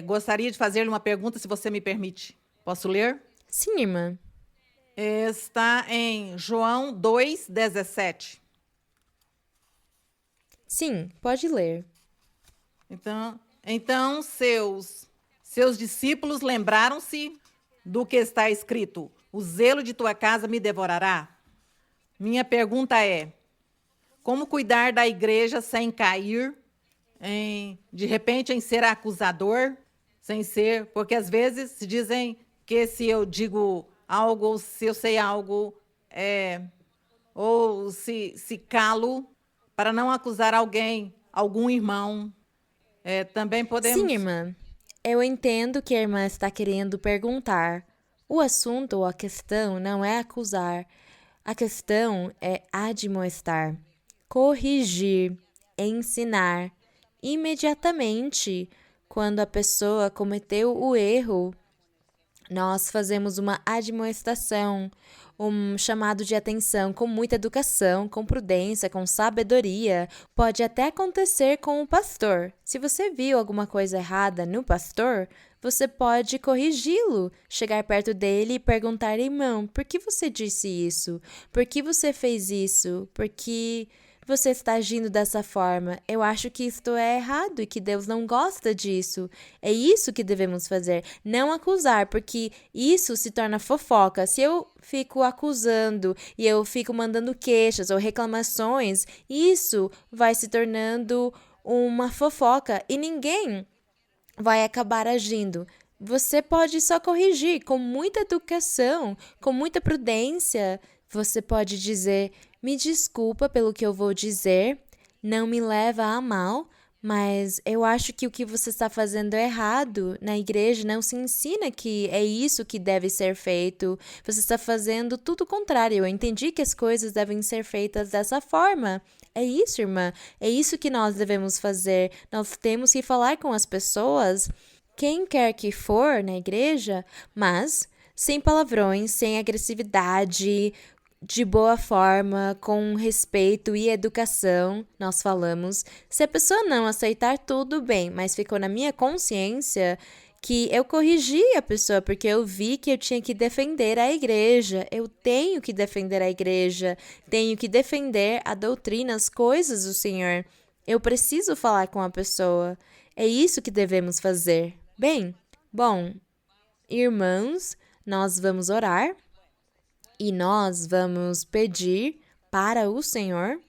[SPEAKER 3] Gostaria de fazer-lhe uma pergunta, se você me permite. Posso ler?
[SPEAKER 2] Sim, irmã.
[SPEAKER 3] Está em João 2:17.
[SPEAKER 2] Sim, pode ler.
[SPEAKER 3] Então seus discípulos lembraram-se do que está escrito: o zelo de tua casa me devorará. Minha pergunta é: como cuidar da igreja sem cair, de repente, em ser acusador, sem ser, porque às vezes se dizem que se eu digo algo, ou se eu sei algo, ou se calo, para não acusar alguém, algum irmão. Também podemos...
[SPEAKER 2] Sim, irmã. Eu entendo que a irmã está querendo perguntar. O assunto ou a questão não é acusar. A questão é admoestar, corrigir, ensinar. Imediatamente, quando a pessoa cometeu o erro, nós fazemos uma admoestação, um chamado de atenção com muita educação, com prudência, com sabedoria. Pode até acontecer com o pastor. Se você viu alguma coisa errada no pastor, você pode corrigi-lo, chegar perto dele e perguntar: irmão, por que você disse isso? Por que você fez isso? Por que você está agindo dessa forma? Eu acho que isto é errado e que Deus não gosta disso. É isso que devemos fazer, não acusar, porque isso se torna fofoca. Se eu fico acusando e eu fico mandando queixas ou reclamações, isso vai se tornando uma fofoca e ninguém vai acabar agindo. Você pode só corrigir com muita educação, com muita prudência. Você pode dizer: me desculpa pelo que eu vou dizer, não me leva a mal, mas eu acho que o que você está fazendo é errado. Na igreja não se ensina que é isso que deve ser feito. Você está fazendo tudo o contrário. Eu entendi que as coisas devem ser feitas dessa forma. É isso, irmã. É isso que nós devemos fazer. Nós temos que falar com as pessoas, quem quer que for na igreja, mas sem palavrões, sem agressividade, de boa forma, com respeito e educação, nós falamos. Se a pessoa não aceitar, tudo bem, mas ficou na minha consciência que eu corrigi a pessoa, porque eu vi que eu tinha que defender a igreja. Eu tenho que defender a igreja, tenho que defender a doutrina, as coisas do Senhor. Eu preciso falar com a pessoa. É isso que devemos fazer. Bom, irmãos, nós vamos orar. E nós vamos pedir para o Senhor,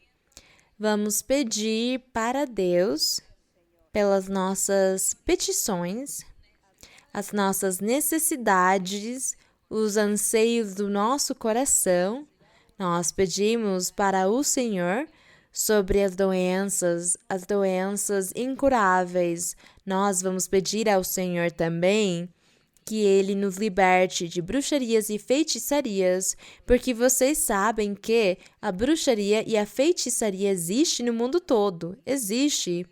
[SPEAKER 2] vamos pedir para Deus pelas nossas petições, as nossas necessidades, os anseios do nosso coração. Nós pedimos para o Senhor sobre as doenças incuráveis. Nós vamos pedir ao Senhor também que Ele nos liberte de bruxarias e feitiçarias, porque vocês sabem que a bruxaria e a feitiçaria existe no mundo todo. Existe.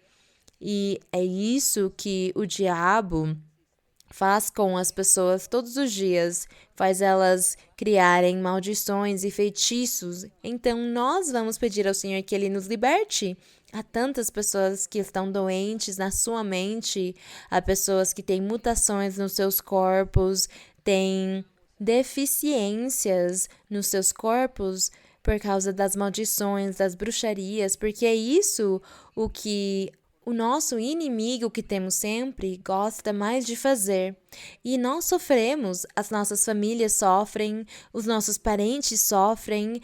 [SPEAKER 2] E é isso que o diabo faz com as pessoas todos os dias, faz elas criarem maldições e feitiços. Então, nós vamos pedir ao Senhor que Ele nos liberte. Há tantas pessoas que estão doentes na sua mente, há pessoas que têm mutações nos seus corpos, têm deficiências nos seus corpos por causa das maldições, das bruxarias, porque é isso o que o nosso inimigo que temos sempre gosta mais de fazer. E nós sofremos, as nossas famílias sofrem, os nossos parentes sofrem,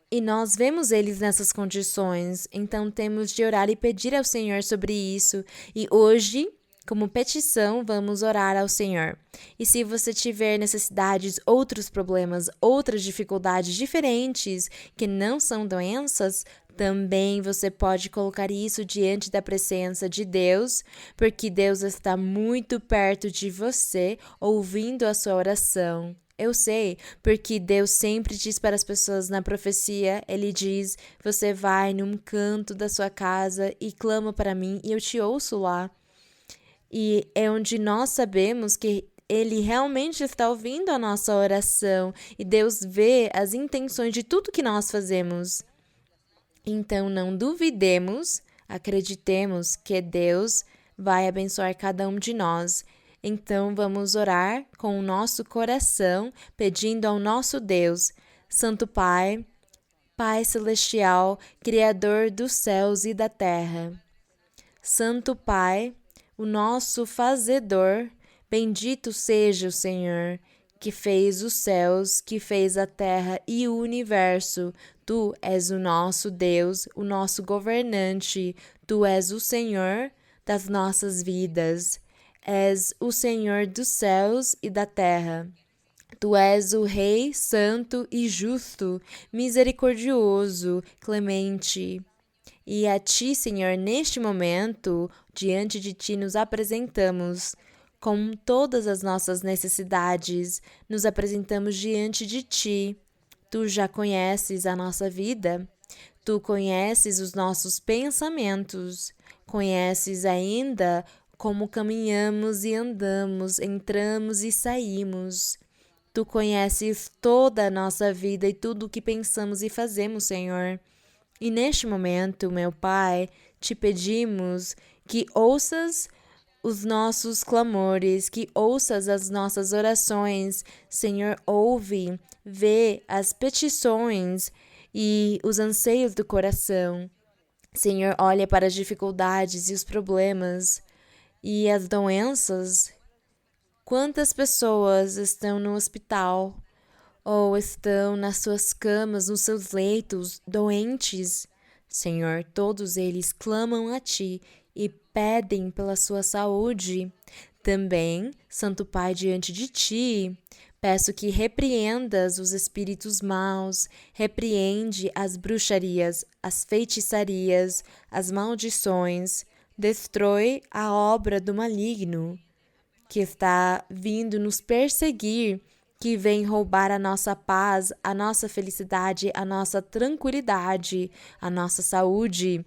[SPEAKER 2] e nós vemos eles nessas condições. Então temos de orar e pedir ao Senhor sobre isso. E hoje, como petição, vamos orar ao Senhor. E se você tiver necessidades, outros problemas, outras dificuldades diferentes que não são doenças, também você pode colocar isso diante da presença de Deus, porque Deus está muito perto de você, ouvindo a sua oração. Eu sei, porque Deus sempre diz para as pessoas na profecia, Ele diz, você vai num canto da sua casa e clama para mim e eu te ouço lá. E é onde nós sabemos que Ele realmente está ouvindo a nossa oração e Deus vê as intenções de tudo que nós fazemos. Então, não duvidemos, acreditemos que Deus vai abençoar cada um de nós. Então, vamos orar com o nosso coração, pedindo ao nosso Deus, Santo Pai, Pai Celestial, Criador dos céus e da terra. Santo Pai, o nosso Fazedor, bendito seja o Senhor, que fez os céus, que fez a terra e o universo. Tu és o nosso Deus, o nosso governante. Tu és o Senhor das nossas vidas. És o Senhor dos céus e da terra. Tu és o Rei santo e justo, misericordioso, clemente. E a Ti, Senhor, neste momento, diante de Ti nos apresentamos com todas as nossas necessidades, nos apresentamos diante de Ti. Tu já conheces a nossa vida, Tu conheces os nossos pensamentos, conheces ainda como caminhamos e andamos, entramos e saímos. Tu conheces toda a nossa vida e tudo o que pensamos e fazemos, Senhor. E neste momento, meu Pai, te pedimos que ouças os nossos clamores, que ouças as nossas orações. Senhor, ouve, vê as petições e os anseios do coração. Senhor, olha para as dificuldades e os problemas e as doenças. Quantas pessoas estão no hospital ou estão nas suas camas, nos seus leitos, doentes? Senhor, todos eles clamam a Ti e pedem pela sua saúde. Também, Santo Pai, diante de Ti, peço que repreendas os espíritos maus, repreende as bruxarias, as feitiçarias, as maldições, destrói a obra do maligno que está vindo nos perseguir, que vem roubar a nossa paz, a nossa felicidade, a nossa tranquilidade, a nossa saúde.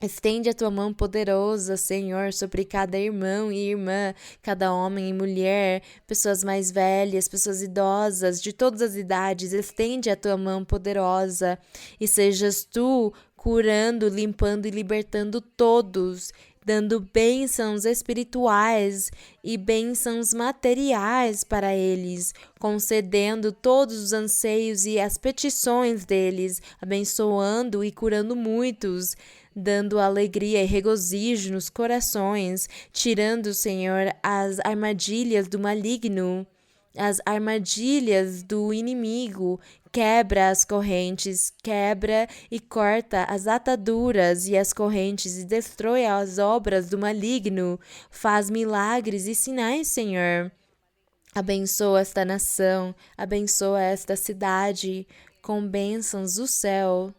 [SPEAKER 2] Estende a tua mão poderosa, Senhor, sobre cada irmão e irmã, cada homem e mulher, pessoas mais velhas, pessoas idosas, de todas as idades. Estende a tua mão poderosa e sejas tu curando, limpando e libertando todos, dando bênçãos espirituais e bênçãos materiais para eles, concedendo todos os anseios e as petições deles, abençoando e curando muitos, dando alegria e regozijo nos corações, tirando, Senhor, as armadilhas do maligno, as armadilhas do inimigo, quebra as correntes, quebra e corta as ataduras e as correntes e destrói as obras do maligno, faz milagres e sinais, Senhor. Abençoa esta nação, abençoa esta cidade com bênçãos do céu,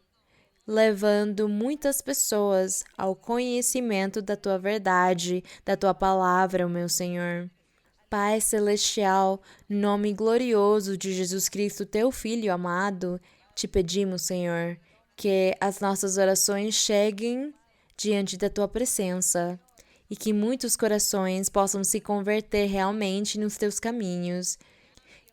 [SPEAKER 2] levando muitas pessoas ao conhecimento da Tua verdade, da Tua palavra, meu Senhor. Pai Celestial, nome glorioso de Jesus Cristo, Teu Filho amado, te pedimos, Senhor, que as nossas orações cheguem diante da tua presença e que muitos corações possam se converter realmente nos teus caminhos.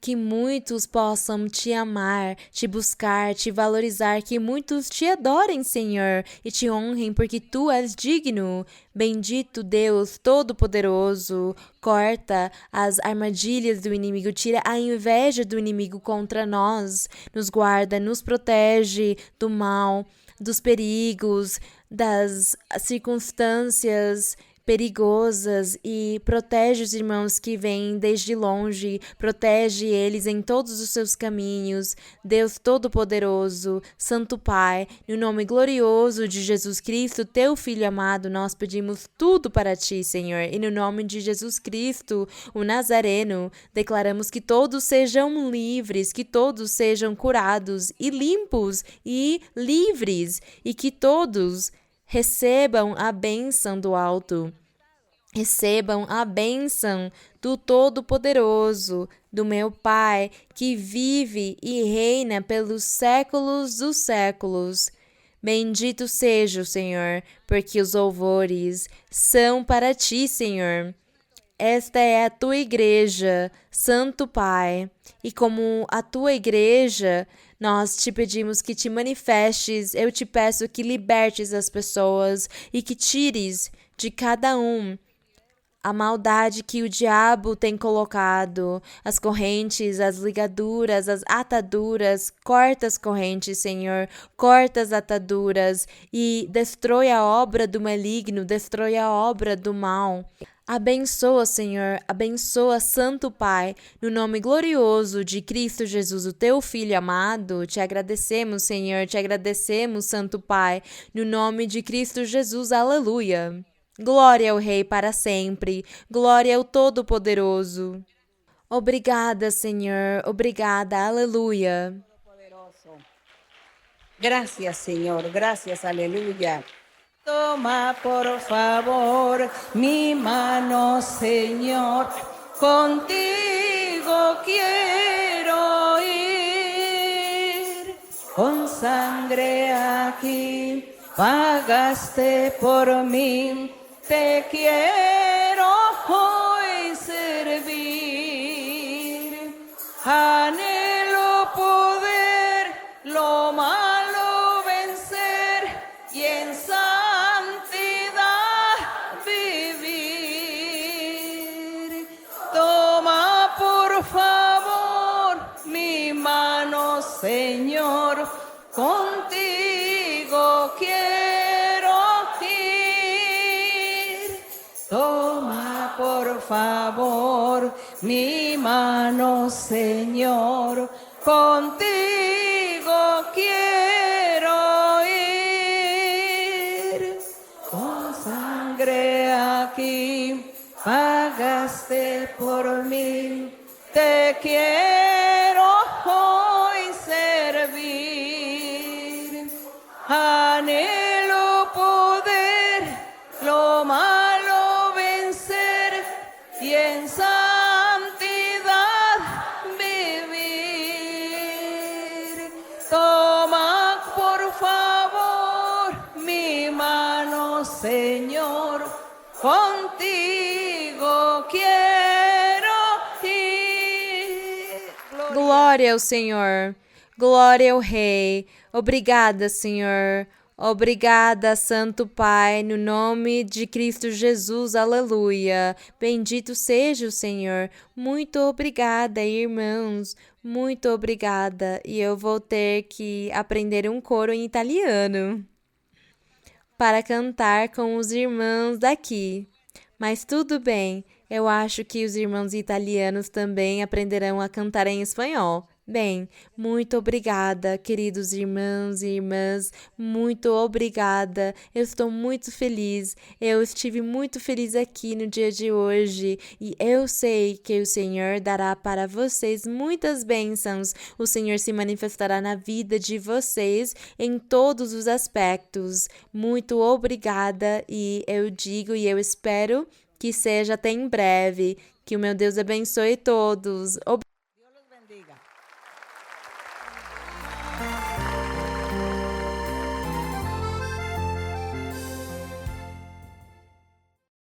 [SPEAKER 2] Que muitos possam te amar, te buscar, te valorizar, que muitos te adorem, Senhor, e te honrem, porque tu és digno. Bendito Deus Todo-Poderoso, corta as armadilhas do inimigo, tira a inveja do inimigo contra nós, nos guarda, nos protege do mal, dos perigos, das circunstâncias perigosas e protege os irmãos que vêm desde longe, protege eles em todos os seus caminhos. Deus Todo-Poderoso, Santo Pai, no nome glorioso de Jesus Cristo, teu Filho amado, nós pedimos tudo para ti, Senhor, e no nome de Jesus Cristo, o Nazareno, declaramos que todos sejam livres, que todos sejam curados e limpos e livres, e que todos recebam a bênção do alto, recebam a bênção do Todo-Poderoso, do meu Pai, que vive e reina pelos séculos dos séculos. Bendito seja o Senhor, porque os louvores são para ti, Senhor. Esta é a tua igreja, Santo Pai, e como a tua igreja, nós te pedimos que te manifestes, eu te peço que libertes as pessoas e que tires de cada um a maldade que o diabo tem colocado, as correntes, as ligaduras, as ataduras, corta as correntes, Senhor, corta as ataduras e destrói a obra do maligno, destrói a obra do mal. Abençoa, Senhor, abençoa, Santo Pai, no nome glorioso de Cristo Jesus, o teu Filho amado. Te agradecemos, Senhor, te agradecemos, Santo Pai, no nome de Cristo Jesus, aleluia. Glória ao Rei para sempre, glória ao Todo-Poderoso. Obrigada, Senhor, obrigada, aleluia.
[SPEAKER 4] Gracias, Señor, gracias, aleluya. Toma, por favor, mi mano, Señor, contigo quiero ir. Con sangre aquí pagaste por mí, te quiero hoy servir. Anhelo poder lo malo vencer y en Señor, contigo quiero ir. Toma, por favor, mi mano, Señor, contigo quiero ir. Con sangre aquí pagaste por mí, te quiero hoy servir. Anhelo poder lo malo vencer y en santidad vivir. Toma, por favor, mi mano, Señor, contigo quiero ir.
[SPEAKER 2] Glória ao Senhor, glória ao Rei. Obrigada, Senhor. Obrigada, Santo Pai, no nome de Cristo Jesus, aleluia. Bendito seja o Senhor. Muito obrigada, irmãos. Muito obrigada. E eu vou ter que aprender um coro em italiano para cantar com os irmãos daqui. Mas tudo bem, eu acho que os irmãos italianos também aprenderão a cantar em espanhol. Bem, muito obrigada, queridos irmãos e irmãs, muito obrigada. Eu estou muito feliz, eu estive muito feliz aqui no dia de hoje e eu sei que o Senhor dará para vocês muitas bênçãos. O Senhor se manifestará na vida de vocês em todos os aspectos. Muito obrigada e eu digo e eu espero que seja até em breve. Que o meu Deus abençoe todos.